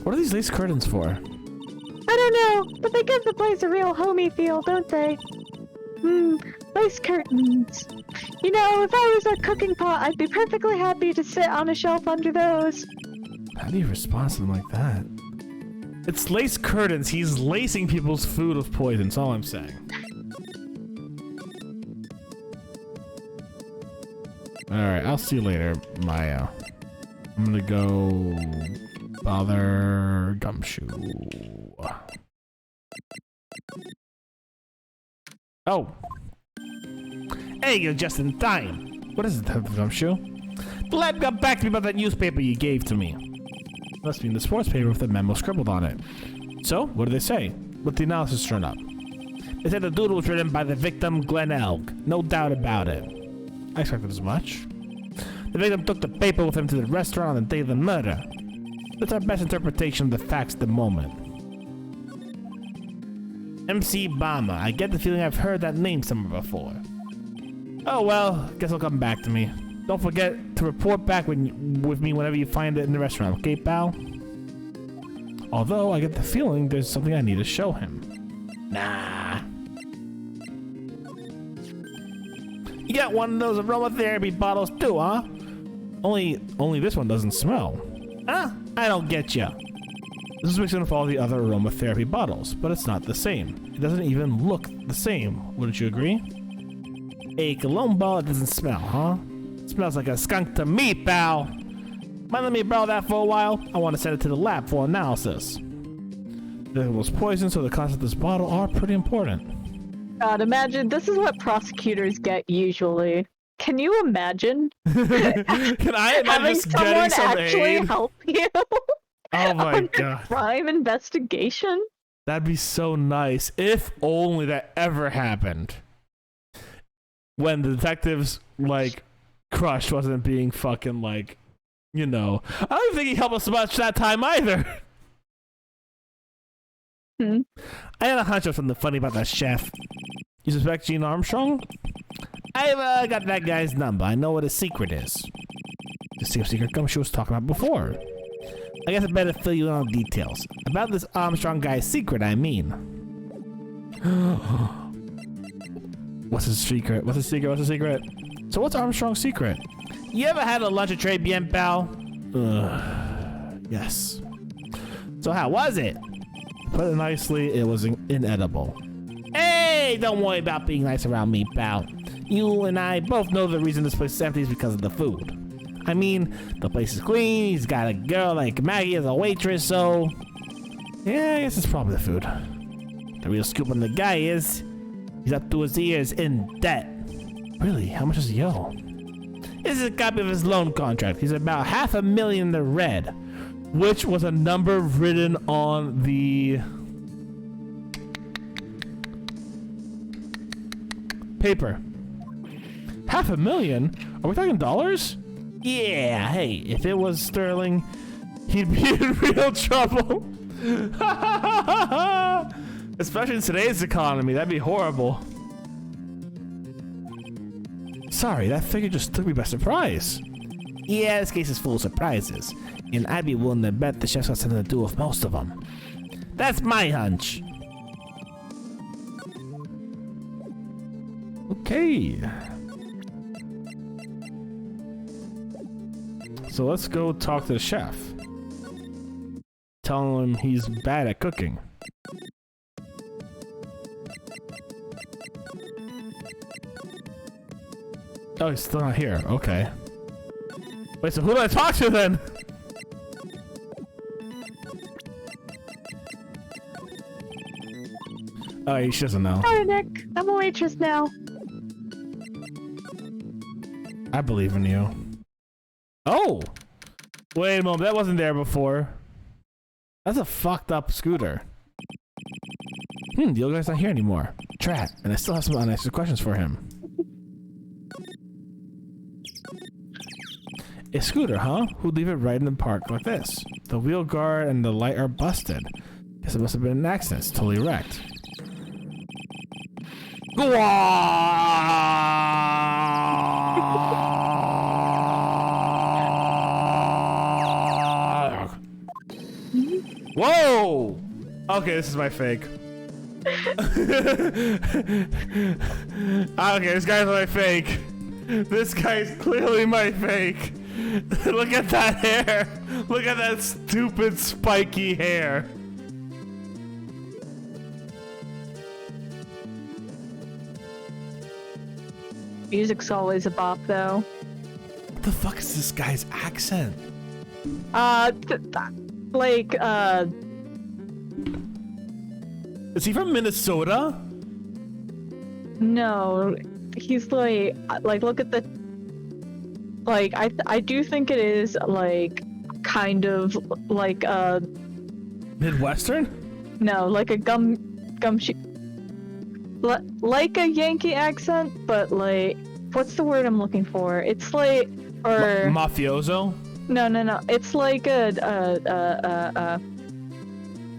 What are these lace curtains for? I don't know, but they give the place a real homey feel, don't they? Lace curtains. You know, if I was a cooking pot, I'd be perfectly happy to sit on a shelf under those. How do you respond to them like that? It's lace curtains. He's lacing people's food with poison. That's all I'm saying. Alright, I'll see you later, Maya. I'm gonna go bother Gumshoe. Oh! Hey, you're just in time! What is it, Gumshoe? The lad got back to me about that newspaper you gave to me. Must be in the sports paper with the memo scribbled on it. So, what did they say? What the analysis turn up? They said the doodle was written by the victim, Glenn Elg. No doubt about it. I expected as much. The victim took the paper with him to the restaurant on the day of the murder. That's our best interpretation of the facts at the moment. MC Bama. I get the feeling I've heard that name somewhere before. Oh well, guess it'll come back to me. Don't forget to report back with me whenever you find it in the restaurant, okay, pal? Although, I get the feeling there's something I need to show him. Nah. You got one of those aromatherapy bottles too, huh? Only this one doesn't smell. Huh? I don't get ya. This is mixed in with all the other aromatherapy bottles, but it's not the same. It doesn't even look the same. Wouldn't you agree? A cologne bottle doesn't smell, huh? It smells like a skunk to me, pal. Mind letting me borrow that for a while? I want to send it to the lab for analysis. It was poison, so the contents of this bottle are pretty important. God, imagine, this is what prosecutors get usually. Can you imagine? Can I imagine having just someone getting some actually aid? help you? Oh my on god. a crime investigation? That'd be so nice. If only that ever happened. When the detectives, like, crush wasn't being fucking, like, you know. I don't even think he helped us much that time either. I had a hunch of something funny about that chef. You suspect Gene Armstrong? I've got that guy's number. I know what his secret is. The same secret Gumshoe was talking about before. I guess I better fill you in on the details. About this Armstrong guy's secret, I mean. What's his secret? What's his secret? What's his secret? So what's Armstrong's secret? You ever had a lunch at Trey Bien, pal? Yes. So how was it? Put it nicely, it was inedible. Hey, don't worry about being nice around me, pal. You and I both know the reason this place is empty is because of the food. I mean, the place is clean, he's got a girl like Maggie as a waitress, so... Yeah, I guess it's probably the food. The real scoop on the guy is... he's up to his ears in debt. Really? How much does he owe? This is a copy of his loan contract. He's about $500,000 in the red. Which was a number written on the... paper. $500,000? Are we talking dollars? Yeah, hey, if it was sterling, he'd be in real trouble. Especially in today's economy, that'd be horrible. Sorry, that figure just took me by surprise. Yeah, this case is full of surprises, and I'd be willing to bet the chef's got something to do with most of them. That's my hunch. Okay. So let's go talk to the chef. Tell him he's bad at cooking. Oh, he's still not here. Okay. Wait, so who do I talk to then? Oh, she doesn't know. Hi, Nick. I'm a waitress now. I believe in you. Oh! Wait a moment, that wasn't there before. That's a fucked up scooter. The old guy's not here anymore. Drat, and I still have some unanswered questions for him. A scooter, huh? Who'd leave it right in the park like this? The wheel guard and the light are busted. Guess it must have been an accident. It's totally wrecked. Whoa! Okay, this is my fake. Okay, this guy's my fake. This guy's clearly my fake. Look at that hair. Look at that stupid spiky hair. Music's always a bop, though. What the fuck is this guy's accent? Is he from Minnesota? No, he's like look at the, like, I do think it is, like, kind of, like, Midwestern? no, like a like a Yankee accent, but, like, what's the word I'm looking for? It's like, or... Mafioso? No, it's like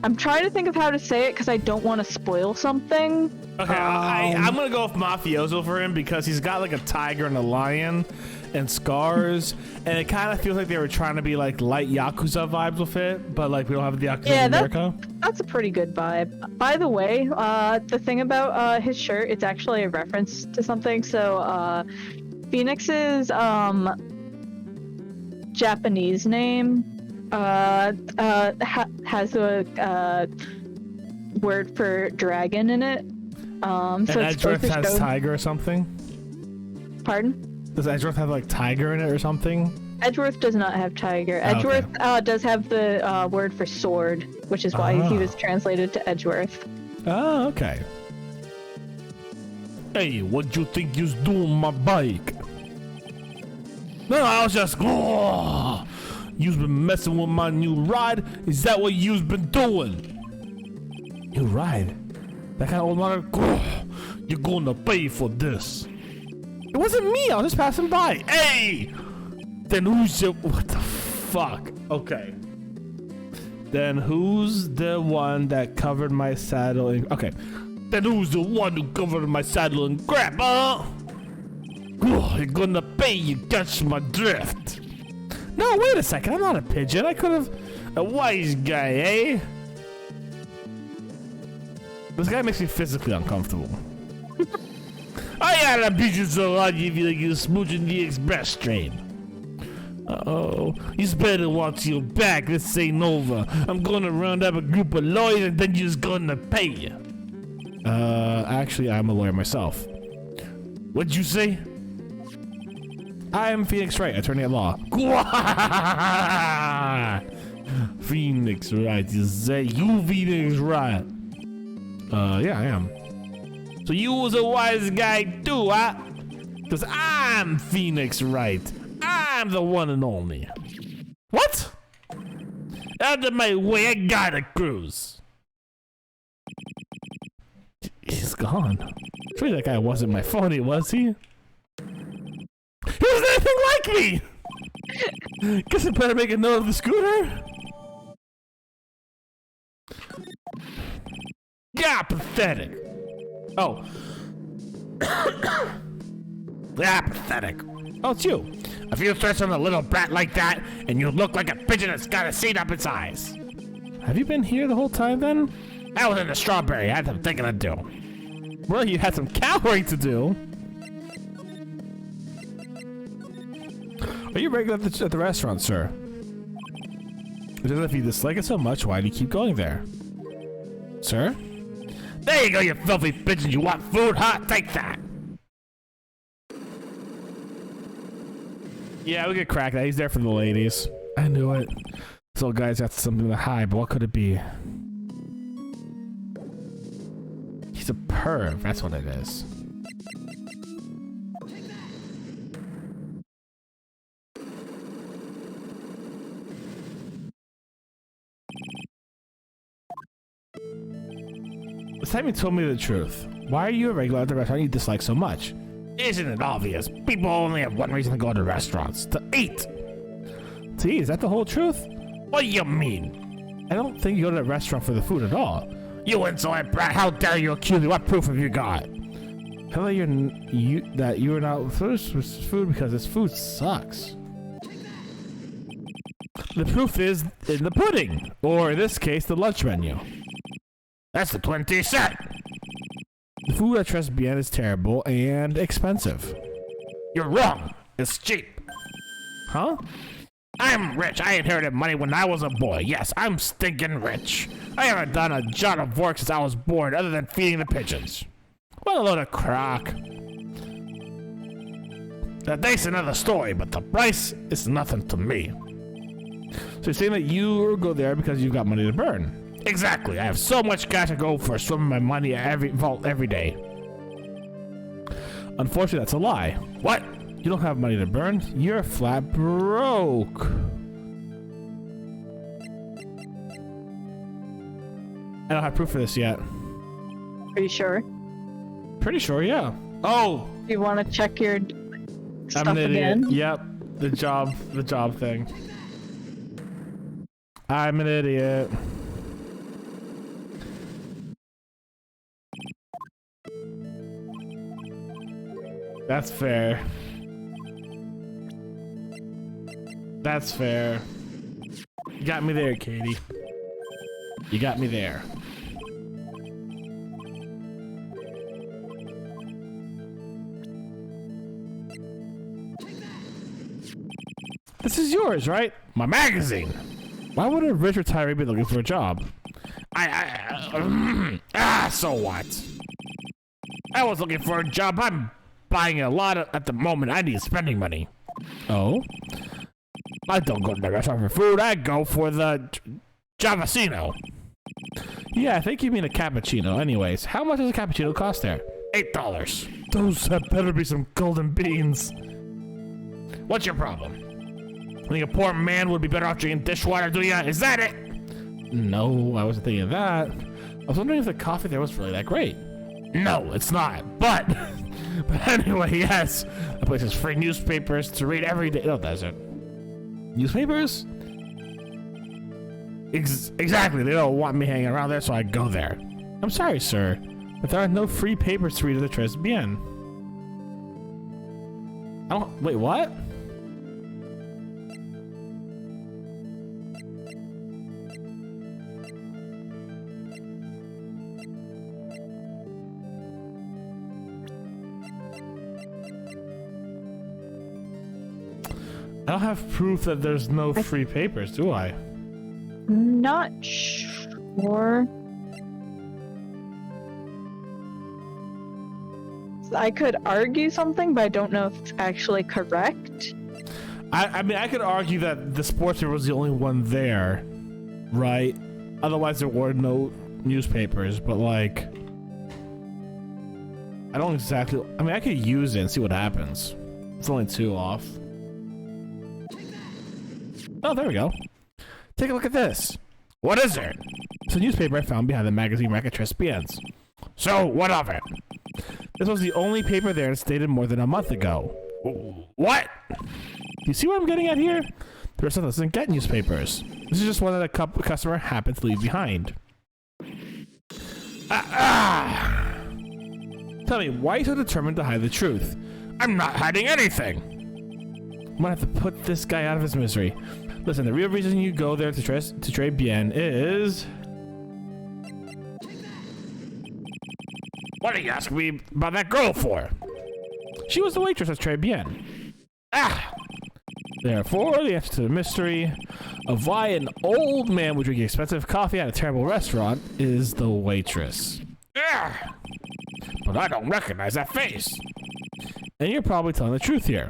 I'm trying to think of how to say it because I don't want to spoil something. Okay, I'm gonna go with mafioso for him because he's got like a tiger and a lion and scars, and it kind of feels like they were trying to be like light Yakuza vibes with it, but like we don't have the Yakuza in America. That's a pretty good vibe. By the way, the thing about his shirt, it's actually a reference to something. So Phoenix's Japanese name has a word for dragon in it. And so it's Edgeworth has tiger or something? Pardon? Does Edgeworth have like tiger in it or something? Edgeworth does not have tiger. Edgeworth does have the word for sword, which is why he was translated to Edgeworth. Oh, okay. Hey, what you think you's doing my bike? No, I was just... Oh, you've been messing with my new ride? Is that what you've been doing? New ride? That kind of old model? Oh, you're gonna pay for this. It wasn't me, I was just passing by. Hey! Then who's your... What the fuck? Okay. Then who's the one that covered my saddle in... Okay. Then who's the one who covered my saddle in crap, huh? Oh, you're gonna pay, you catch my drift. No, wait a second, I'm not a pigeon. I could have... A wise guy, eh? This guy makes me physically uncomfortable. I had a pigeon so hard you feel like you're smooching the express train. Uh-oh. You better watch your back. This ain't over. I'm gonna round up a group of lawyers and then you're gonna pay you. Actually, I'm a lawyer myself. What'd you say? I am Phoenix Wright, attorney at law. Phoenix Wright, is that you, Phoenix Wright? Yeah, I am. So you was a wise guy too, huh? Because I'm Phoenix Wright. I'm the one and only. What? Out of my way, I gotta cruise. He's gone. Surely that guy wasn't my phony, was he? He was anything like me! Guess I better make a note of the scooter. Yeah, pathetic. Oh. Yeah, pathetic. Oh, it's you. A few threats on a little brat like that, and you look like a pigeon that's got a seed up its eyes. Have you been here the whole time, then? I was in the strawberry. I had some thinking to do. Well, you had some cowering to do. Are you regular at the restaurant, sir? Because if you dislike it so much, why do you keep going there? Sir? There you go, you filthy pigeon. You want food, huh? Take that. Yeah, we could crack that. He's there for the ladies. I knew it. This old guy's got something to hide, but what could it be? He's a perv. That's what it is. This time you told me the truth. Why are you a regular at the restaurant you dislike so much? Isn't it obvious? People only have one reason to go to restaurants. To eat! To eat? Is that the whole truth? What do you mean? I don't think you go to the restaurant for the food at all. You insolent brat! How dare you accuse me? What proof have you got? Tell that you're not first with food because this food sucks. The proof is in the pudding, or in this case, the lunch menu. That's the 20 cent. The food at Tres Bien is terrible and expensive. You're wrong. It's cheap. Huh? I'm rich. I inherited money when I was a boy. Yes, I'm stinking rich. I haven't done a jot of work since I was born other than feeding the pigeons. What a load of crock. The date's another story, but the price is nothing to me. So you're saying that you go there because you've got money to burn? Exactly. I have so much cash to go for swimming my money at every vault every day. Unfortunately, that's a lie. What? You don't have money to burn? You're flat broke. I don't have proof for this yet. Are you sure? Pretty sure, yeah. Oh! Do you want to check your stuff I'm an idiot. again? Yep. The job thing. I'm an idiot. That's fair. That's fair. You got me there, Katie. You got me there. This is yours, right? My magazine. Why would a rich retiree be looking for a job? So what? I was looking for a job. I'm buying a lot at the moment. I need spending money. Oh? I don't go to the restaurant for food. I go for the Javasino. Yeah, I think you mean a cappuccino. Anyways, how much does a cappuccino cost there? $8. Those better be some golden beans. What's your problem? I think a poor man would be better off drinking dishwater, do ya? Is that it? No, I wasn't thinking of that. I was wondering if the coffee there was really that great. No, it's not. But anyway, yes. The place has free newspapers to read every day. No, it doesn't. Newspapers? Exactly. They don't want me hanging around there, so I go there. I'm sorry, sir, but there are no free papers to read at the Tres Bien. Wait, what? I don't have proof that there's no free papers, do I? Not sure. I could argue something, but I don't know if it's actually correct. I mean, I could argue that the sports paper was the only one there, right? Otherwise, there were no newspapers, but like, I don't exactly. I mean, I could use it and see what happens. It's only 2 off. Oh, there we go. Take a look at this. What is it? It's a newspaper I found behind the magazine rack at Tres Bien's. So, what of it? This was the only paper there that's dated more than a month ago. What? Do you see what I'm getting at here? The rest of us doesn't get newspapers. This is just one that a customer happened to leave behind. Tell me, why are you so determined to hide the truth? I'm not hiding anything. I'm gonna have to put this guy out of his misery. Listen, the real reason you go there to Tres Bien is... What are you asking me about that girl for? She was the waitress at Tres Bien. Therefore, the answer to the mystery of why an old man would drink expensive coffee at a terrible restaurant is the waitress. But I don't recognize that face. And you're probably telling the truth here.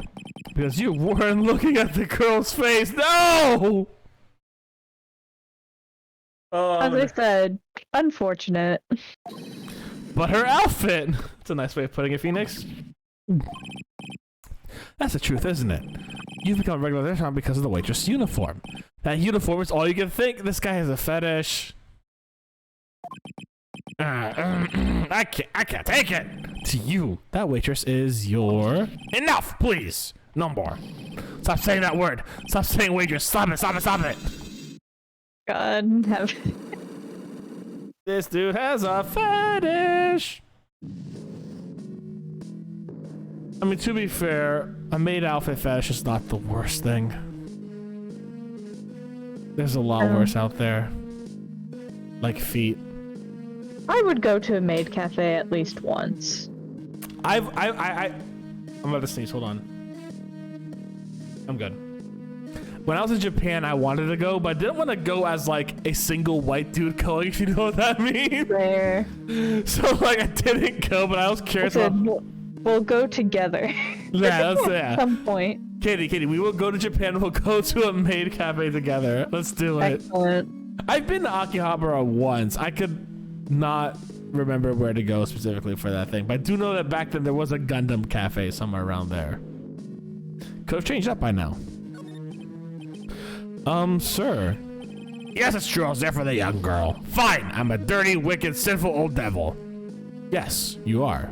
Because you weren't looking at the girl's face. No! As I said, unfortunate. But her outfit! That's a nice way of putting it, Phoenix. That's the truth, isn't it? You've become a regular restaurant because of the waitress uniform. That uniform is all you can think. This guy has a fetish. I can't take it. To you, that waitress is your... Enough, please. No more. Stop saying that word. Stop saying waitress. Stop it, stop it, stop it. God have... This dude has a fetish. I mean, to be fair, a maid outfit fetish is not the worst thing. There's a lot worse out there. Like feet. I would go to a maid cafe at least once. I'm about to sneeze. Hold on. I'm good. When I was in Japan, I wanted to go, but I didn't want to go as like a single white dude going, if you know what that means. Rare. So like I didn't go, but I was curious. We'll go together. Yeah, that's At some point. Katie, we will go to Japan. We'll go to a maid cafe together. Let's do it. Excellent. I've been to Akihabara once. I could not remember where to go specifically for that thing, but I do know that back then there was a Gundam cafe somewhere around there. Could have changed up by now. Sir. Yes, it's true. I was there for the young girl. Fine. I'm a dirty, wicked, sinful old devil. Yes, you are.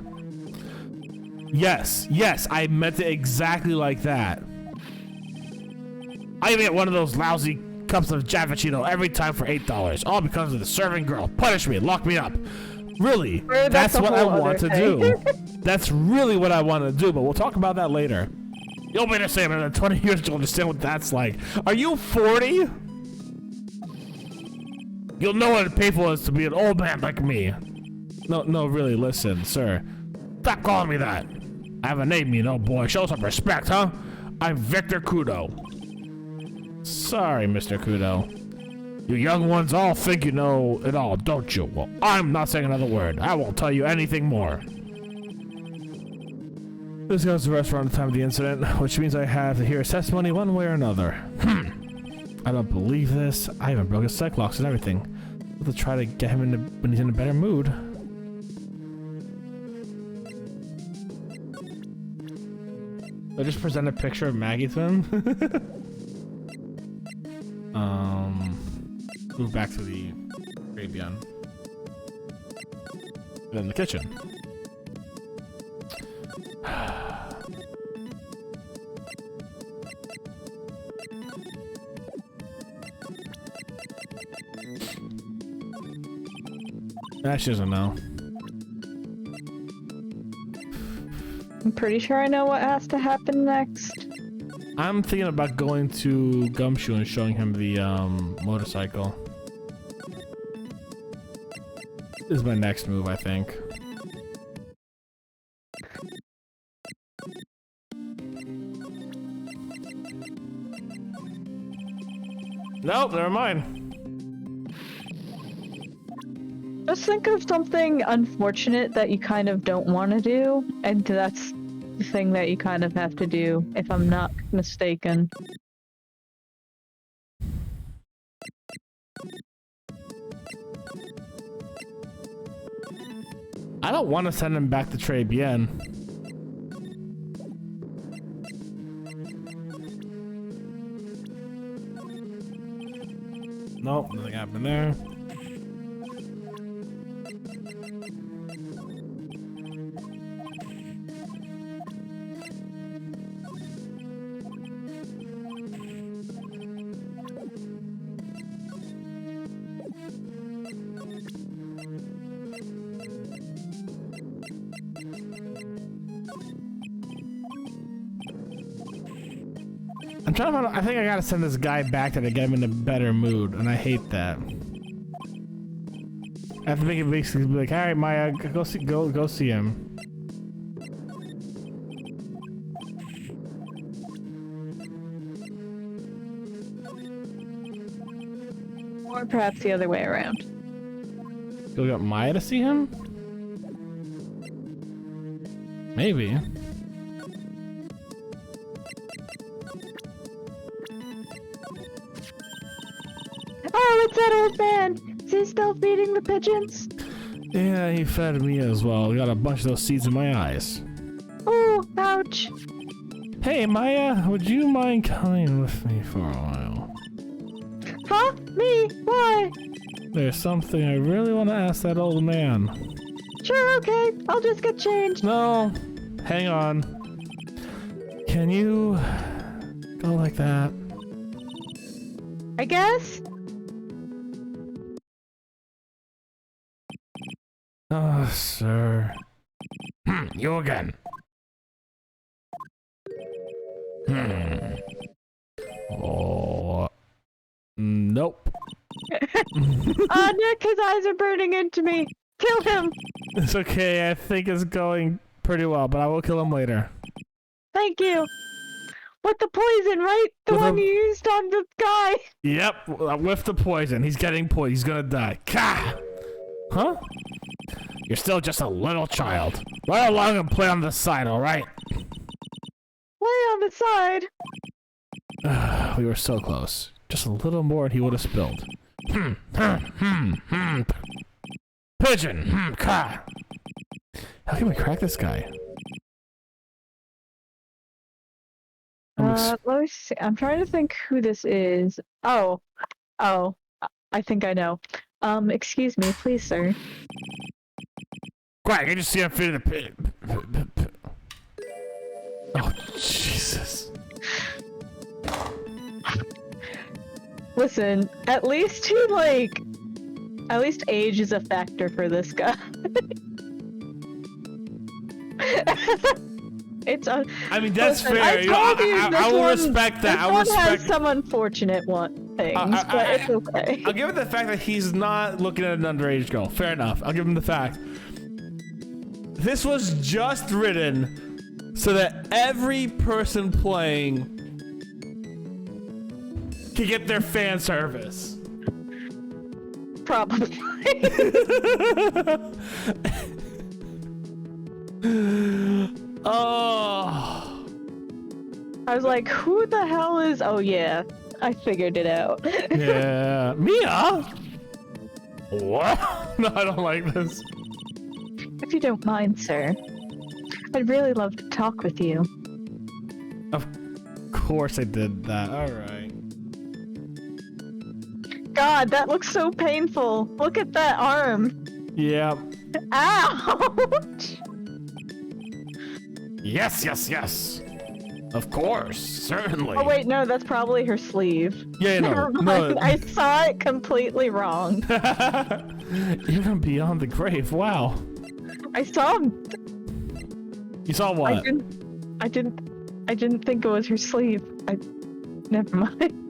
Yes, I meant it exactly like that. I even get one of those lousy cups of Javachino every time for $8, all because of the serving girl. Punish me, lock me up. Really, that's what I want to do. That's really what I want to do, but we'll talk about that later. You'll be the same in 20 years to understand what that's like. Are you 40? You'll know what painful it is to be an old man like me. No, really, listen, sir. Stop calling me that. I have a name, you know, boy. Show some respect, huh? I'm Victor Kudo. Sorry, Mr. Kudo. You young ones all think you know it all, don't you? Well, I'm not saying another word. I won't tell you anything more. This goes to the restaurant at the time of the incident, which means I have to hear his testimony one way or another. I don't believe this. I even broke his psych locks and everything. I'll have to try to get him into when he's in a better mood. I just present a picture of Maggie to him. Move back to the Arabian. Then the kitchen. She doesn't know. I'm pretty sure I know what has to happen next. I'm thinking about going to Gumshoe and showing him the motorcycle. This is my next move, I think. Nope, never mind. Just think of something unfortunate that you kind of don't want to do, and that's the thing that you kind of have to do, if I'm not mistaken. I don't want to send him back to Trey Bien. Nope, nothing happened there. I'm trying to find out, I think I gotta send this guy back to get him in a better mood, and I hate that. I have to make it basically be like, all right, Maya, go see him. Or perhaps the other way around. Go get Maya to see him? Maybe. Oh, it's that old man! Is he still feeding the pigeons? Yeah, he fed me as well. Got a bunch of those seeds in my eyes. Oh, ouch! Hey, Maya, would you mind coming with me for a while? Huh? Me? Why? There's something I really want to ask that old man. Sure, okay. I'll just get changed. No, hang on. Can you go like that? I guess? Oh, sir. You again. Oh. Nope. Oh, Nick, his eyes are burning into me. Kill him. It's okay. I think it's going pretty well, but I will kill him later. Thank you. With the poison, right? The one you used on the guy. Yep, with the poison. He's getting poisoned. He's gonna die. Ka! Huh? You're still just a little child. Run along and play on the side, alright? Play on the side. We were so close. Just a little more and he would have spilled. Pigeon! Ka! How can we crack this guy? Let me see. I'm trying to think who this is. Oh, I think I know. Excuse me, please, sir. Quack, I just see him fit in the pit. Oh, Jesus. Listen, at least age is a factor for this guy. I mean, that's listen, fair. I will respect that. I will respect. Has some unfortunate things, but it's okay. I'll give it the fact that he's not looking at an underage girl. Fair enough. I'll give him the fact. This was just written so that every person playing can get their fan service. Probably. Oh. I was like, who the hell is... Oh, yeah. I figured it out. Yeah. Mia? What? No, I don't like this. If you don't mind, sir, I'd really love to talk with you. Of course I did that. Alright. God, that looks so painful. Look at that arm. Yeah. Ouch! Yes, yes, yes. Of course, certainly. Oh wait, no, that's probably her sleeve. Yeah, Never no, mind. no. I saw it completely wrong. Even beyond the grave, wow. I saw him. You saw what? I didn't think it was her sleeve. Never mind.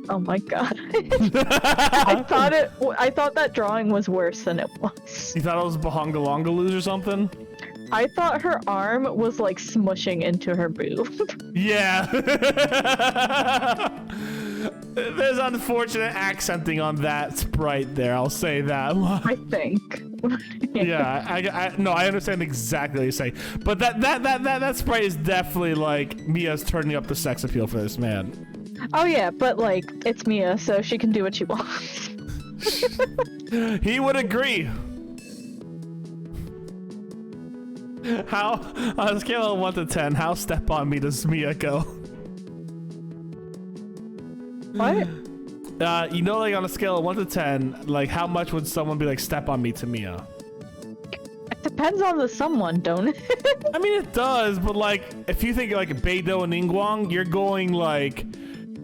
Oh my god. I thought that drawing was worse than it was. You thought it was Bahongalongaloo or something? I thought her arm was like smushing into her boob. Yeah. There's unfortunate accenting on that sprite there, I'll say that. I think. Yeah, I understand exactly what you're saying. But that sprite is definitely like Mia's turning up the sex appeal for this man. Oh yeah, but like, it's Mia, so she can do what she wants. He would agree. How, on a scale of 1 to 10, how step on me does Mia go? What? You know, like on a scale of 1 to 10, like how much would someone be like step on me to Mia? It depends on the someone, don't it? I mean, it does, but like, if you think like Beidou and Ningguang, you're going like,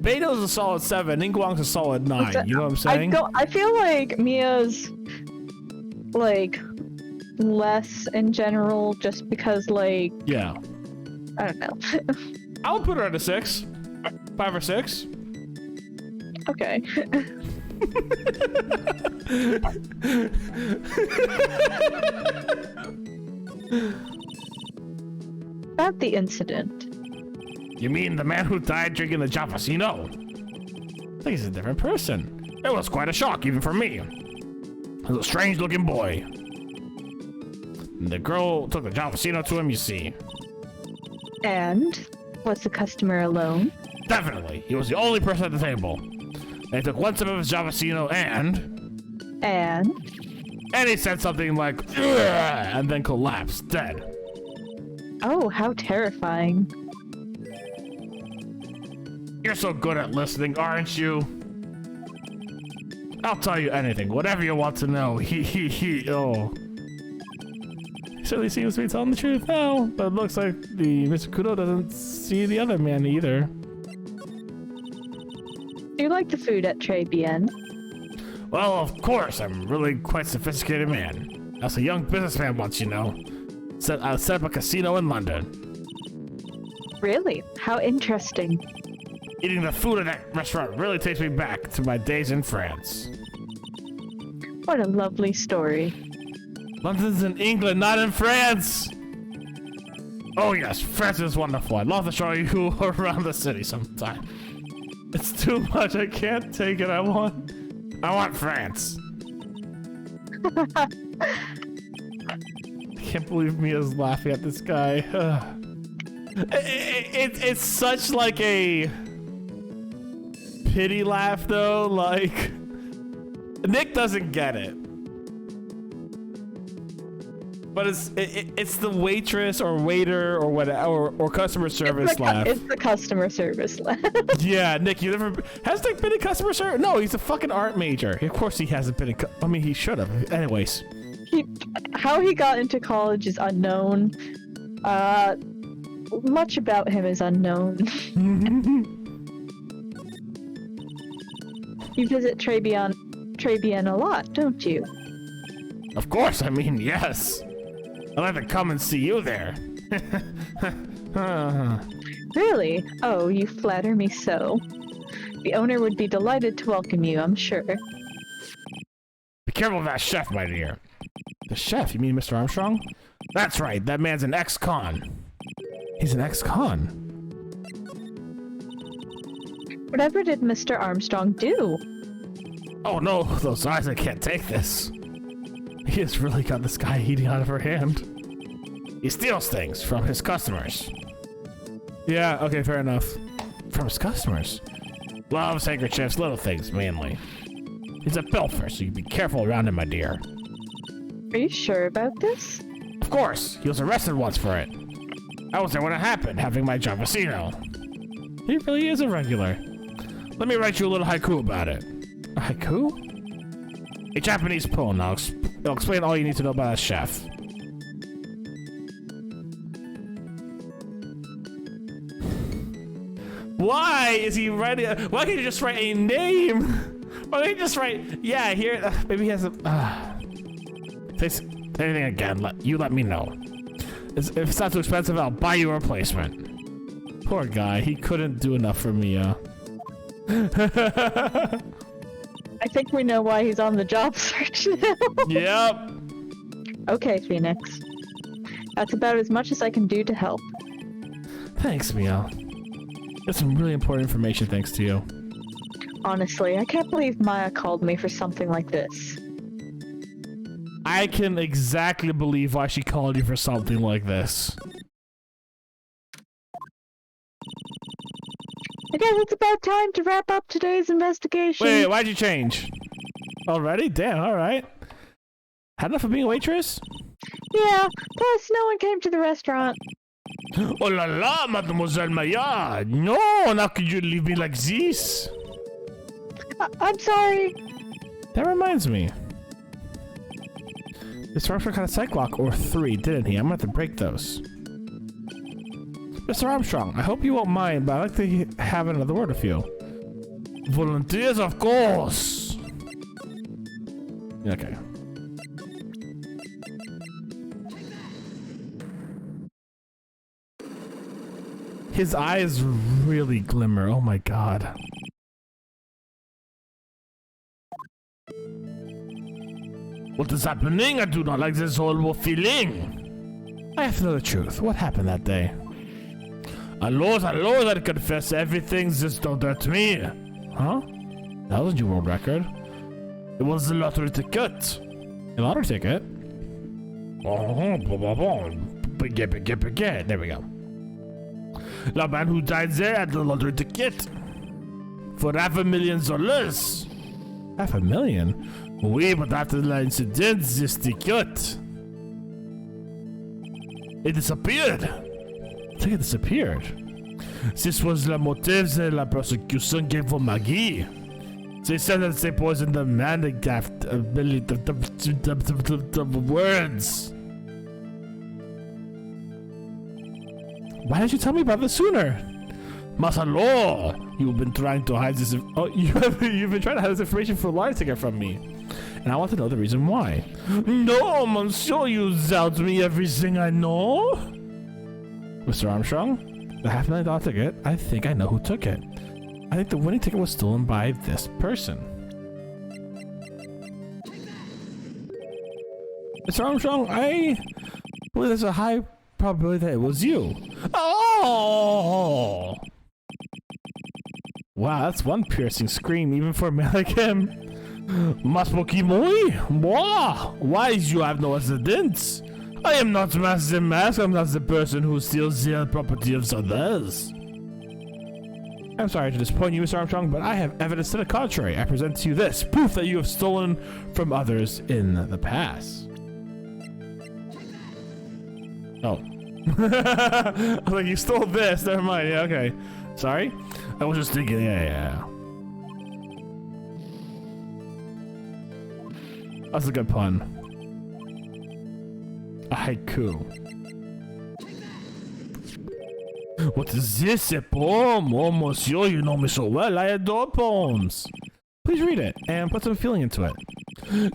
Beidou's a solid 7, Ningguang's a solid 9, you know what I'm saying? I feel like Mia's, like, less in general, just because, like... Yeah. I don't know. I'll put her at a 6. 5 or 6. Okay. About the incident. You mean the man who died drinking the Javasino? I think he's a different person. It was quite a shock, even for me. He was a strange-looking boy. The girl took the Javasino to him, you see. And? Was the customer alone? Definitely. He was the only person at the table. And he took one sip of his Javasino and... And he said something like, "Ugh," and then collapsed, dead. Oh, how terrifying. You're so good at listening, aren't you? I'll tell you anything, whatever you want to know. Oh. He certainly seems to be telling the truth now, but it looks like the Mr. Kudo doesn't see the other man either. Do you like the food at Très Bien? Well, of course, I'm really quite a sophisticated man. As a young businessman once, you know. I set up a casino in London. Really? How interesting. Eating the food at that restaurant really takes me back to my days in France. What a lovely story. London's in England, not in France! Oh yes, France is wonderful. I'd love to show you around the city sometime. It's too much, I can't take it. I want France. I can't believe Mia's laughing at this guy. It's such like a pity laugh though, like Nick doesn't get it. But it's the waitress or waiter or whatever or customer service laugh. It's the customer service laugh. Yeah, Nick, you never has Nick been in customer service? No, he's a fucking art major. Of course he hasn't been in. I mean, he should have. Anyways, How he got into college is unknown. Much about him is unknown. You visit Trebian a lot, don't you? of course. I mean, yes. I'd like to come and see you there. Really? Oh, you flatter me so. The owner would be delighted to welcome you, I'm sure. Be careful of that chef, my dear. The chef? You mean Mr. Armstrong? That's right. That man's an ex-con. He's an ex-con. Whatever did Mr. Armstrong do? Oh no, those eyes, I can't take this. He has really got this guy eating out of her hand. He steals things from his customers. Yeah, okay, fair enough. From his customers? Gloves, handkerchiefs, little things, mainly. He's a pilfer, so you be careful around him, my dear. Are you sure about this? Of course, he was arrested once for it. I was there when it happened, having my Javasino. He really is a regular. Let me write you a little haiku about it. A haiku? A Japanese poem. It'll explain all you need to know about a chef. Why is he writing? Why can't you just write a name? Why can't you just write? Yeah, here. Maybe he has a. Say anything again. You let me know. If it's not too expensive, I'll buy you a replacement. Poor guy. He couldn't do enough for Mia. I think we know why he's on the job search now. Yep. Okay, Phoenix. That's about as much as I can do to help. Thanks, Mia. That's some really important information thanks to you. Honestly, I can't believe Maya called me for something like this. I can exactly believe why she called you for something like this. I guess it's about time to wrap up today's investigation. Wait, why'd you change? Already? Damn, alright. Had enough of being a waitress? Yeah, plus no one came to the restaurant. Oh la la, Mademoiselle Maya! No, how could you leave me like this? I'm sorry. That reminds me. This Armstrong had a psych lock or 3, didn't he? I'm gonna have to break those. Mr. Armstrong, I hope you won't mind, but I'd like to have another word with you. Volunteers, of course! Okay. His eyes really glimmer, oh my god. What is happening? I do not like this horrible feeling. I have to know the truth. What happened that day? Lord, I confess everything just don't hurt me. Huh? That wasn't your world record. It was the lottery ticket. A lottery ticket? There we go. The man who died there had the lottery ticket. For $500,000. $500,000? Oui, but after the incident, this ticket... It disappeared. I think it disappeared. This was the motive that la prosecution gave for Maggie. They said that they poisoned the man that got the words. Why didn't you tell me about this sooner? Masalo, you've been trying to hide this. Oh, you've been trying to hide this information for a lottery ticket from me, and I want to know the reason why. No, Monsieur, you doubt me everything I know. Mr. Armstrong, the $500,000 ticket. I think I know who took it. I think the winning ticket was stolen by this person. Mr. Armstrong, I believe there's a high probability that it was you. Oh! Wow, that's one piercing scream, even for a man like him. Masmoki moi? Why you have no residence? I am not Master Mask. I'm not the person who steals the property of others. I'm sorry to disappoint you, Mr. Armstrong, but I have evidence to the contrary. I present to you this proof that you have stolen from others in the past. Oh. I was like, you stole this. Never mind. Yeah, okay. Sorry? I was just thinking, yeah. That's a good pun. A haiku. What is this? A poem? Oh, monsieur, you know me so well. I adore poems. Please read it and put some feeling into it.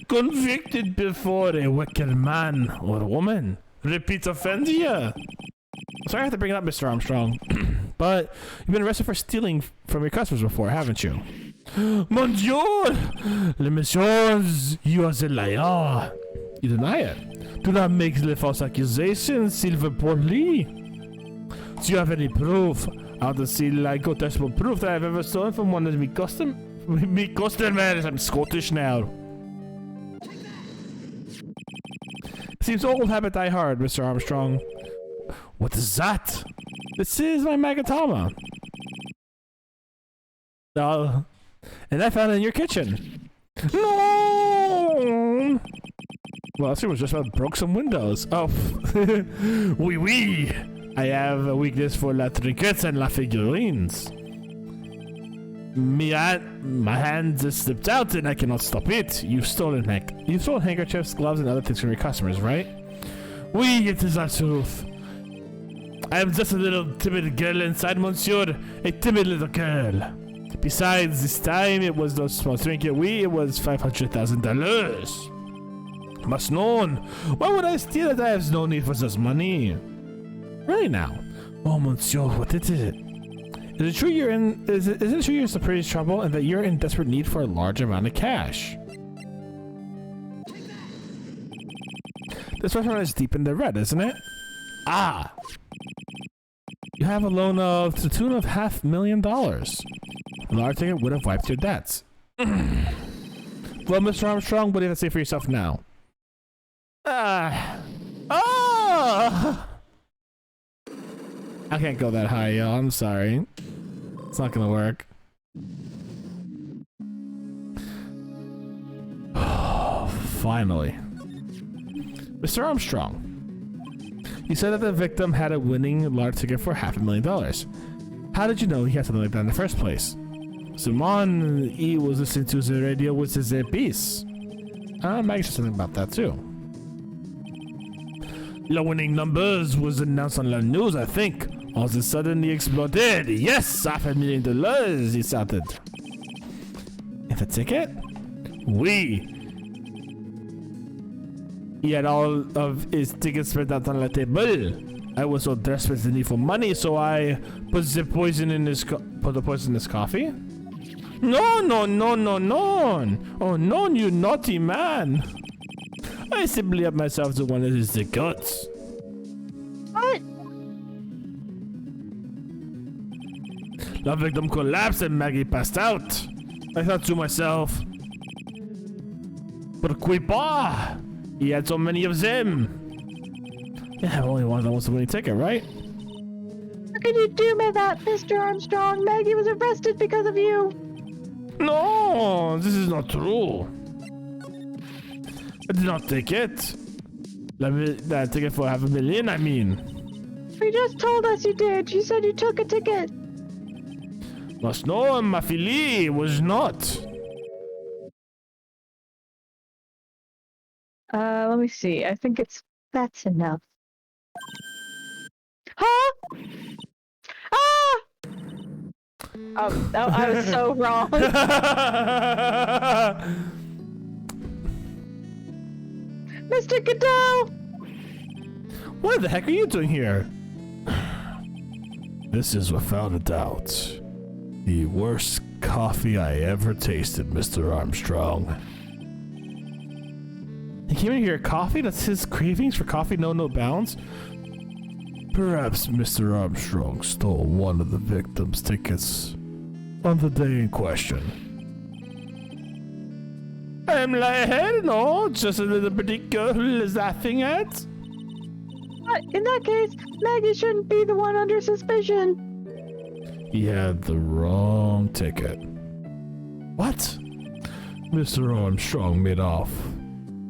Convicted before a wicked man or woman. Repeat offender. Sorry I have to bring it up, Mr. Armstrong. But you've been arrested for stealing from your customers before, haven't you? Mon Dieu! Le messieurs, you are a liar. You deny it. Do not make the false accusations, s'il vous plaît. Do you have any proof? I'll just see like contestable proof that I've ever stolen from one of me customers. I'm Scottish now. Seems old habit die hard, Mr. Armstrong. What is that? This is my Magatama. And I found it in your kitchen. No! Well, I was just about broke some windows. Oh. Oui. I have a weakness for la trinkets and la figurines. My hand just slipped out and I cannot stop it. You've stolen handkerchiefs, gloves, and other things from your customers, right? Oui, it is the truth. I am just a little timid girl inside, monsieur. A timid little girl. Besides, this time it was no small trinket. It was $500,000. Must known. Why would I steal it? I have no need for such money. Really now? Oh, monsieur, what is it? Is it true you're in? Is it true you're in some serious trouble and that you're in desperate need for a large amount of cash? This restaurant is deep in the red, isn't it? Ah. You have a loan of to the tune of $500,000. A large ticket would have wiped your debts. Well, Mr. Armstrong, what do you have to say for yourself now? I can't go that high, y'all. I'm sorry. It's not gonna work. Finally. Mr. Armstrong. You said that the victim had a winning large ticket for $500,000. How did you know he had something like that in the first place? Simon, he was listening to the radio with his piece. Maggie said something about that too. The winning numbers was announced on the news, I think. All of a sudden, he exploded. Yes, $500,000, he shouted. And the ticket? Oui. He had all of his tickets spread out on the table. I was so desperate to need for money, so I put the poison in his coffee. No. Oh no, you naughty man. I simply helped myself to one of his tickets. What? The victim collapsed and Maggie passed out. I thought to myself, pourquoi pas? He had so many of them. Yeah, only one that wants the winning ticket, right? How could you do me that, Mr. Armstrong? Maggie was arrested because of you. No, this is not true. I did not take it. That ticket for $500,000, I mean. You just told us you did. You said you took a ticket. Must know, ma fille was not. Let me see. I think that's enough. Huh? Ah! Oh, I was so wrong. Mr. Goodell! What the heck are you doing here? This is without a doubt The worst coffee I ever tasted, Mr. Armstrong. He came in here, coffee? That's his cravings for coffee, no bounds? Perhaps Mr. Armstrong stole one of the victim's tickets on the day in question. I'm like, no, just a little pretty girl who is laughing at. In that case, Maggie shouldn't be the one under suspicion. He had the wrong ticket. What? Mr. Armstrong made off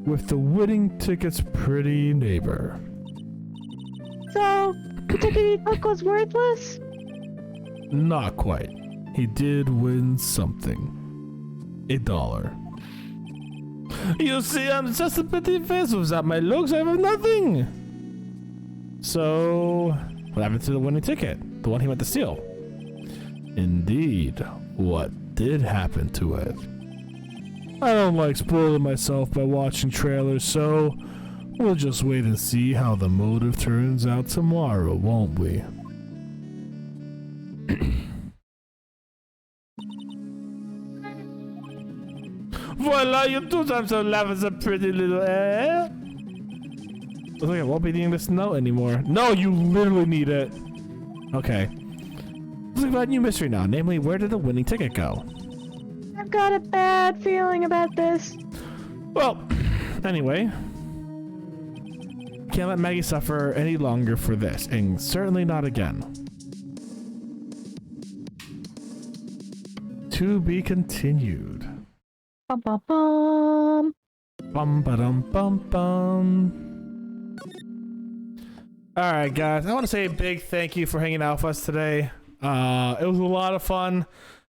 with the winning ticket's pretty neighbor. So, the ticket he took was worthless? Not quite. He did win something. $1. You see, I'm just a pretty face. Without my looks, I have nothing. So, what happened to the winning ticket? The one he went to steal? Indeed, what did happen to it? I don't like spoiling myself by watching trailers, so we'll just wait and see how the motive turns out tomorrow, won't we? Voila, you 2 times so laugh as a pretty little Looks like I won't be needing this note anymore. No, you literally need it. Okay. Looks like about a new mystery now, namely, where did the winning ticket go? I've got a bad feeling about this. Well, anyway. Can't let Maggie suffer any longer for this, and certainly not again. To be continued. Bum bum bum. Bum ba dum bum bum. Alright guys, I want to say a big thank you for hanging out with us today. It was a lot of fun.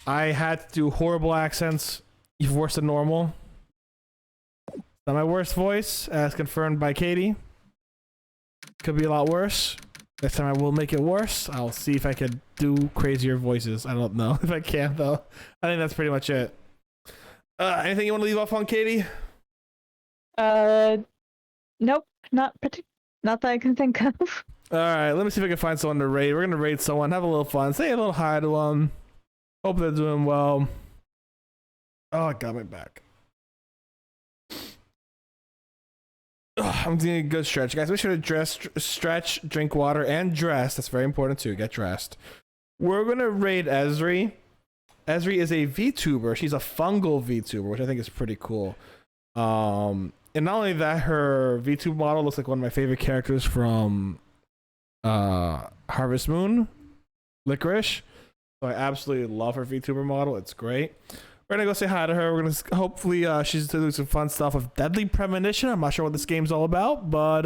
I had to do horrible accents, even worse than normal. Not my worst voice, as confirmed by Katie. Could be a lot worse. Next time I will make it worse. I'll see if I can do crazier voices. I don't know if I can though. I think that's pretty much it. Anything you want to leave off on, Katie? Nope, not that I can think of. Alright, let me see if I can find someone to raid. We're gonna raid someone, have a little fun, say a little hi to them. Hope they're doing well. Oh, I got my back. I'm doing a good stretch. Guys, make sure to dress, stretch, drink water, and dress. That's very important too. Get dressed. We're gonna raid Esri. Esri is a VTuber. She's a fungal VTuber, which I think is pretty cool. And not only that, her VTuber model looks like one of my favorite characters from Harvest Moon, Licorice. So I absolutely love her VTuber model. It's great. We're gonna go say hi to her. We're gonna hopefully she's doing some fun stuff with Deadly Premonition. I'm not sure what this game's all about, but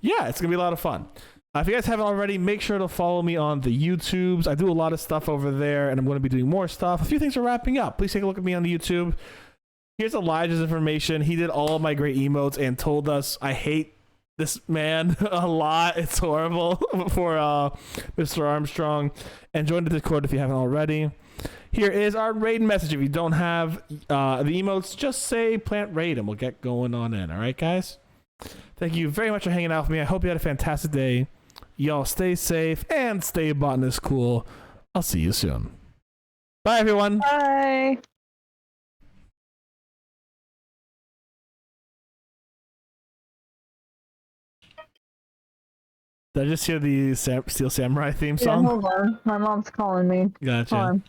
yeah, it's gonna be a lot of fun. If you guys haven't already, make sure to follow me on the YouTubes. I do a lot of stuff over there, and I'm going to be doing more stuff. A few things are wrapping up. Please take a look at me on the YouTube. Here's Elijah's information. He did all of my great emotes and told us I hate this man a lot. It's horrible for Mr. Armstrong. And join the Discord if you haven't already. Here is our raid message. If you don't have the emotes, just say plant raid and we'll get going on in. All right, guys? Thank you very much for hanging out with me. I hope you had a fantastic day. Y'all stay safe and stay Botanist Cool. I'll see you soon. Bye, everyone. Bye. Did I just hear the Steel Samurai theme Yeah, song? hold on. My mom's calling me. Gotcha. Hold on.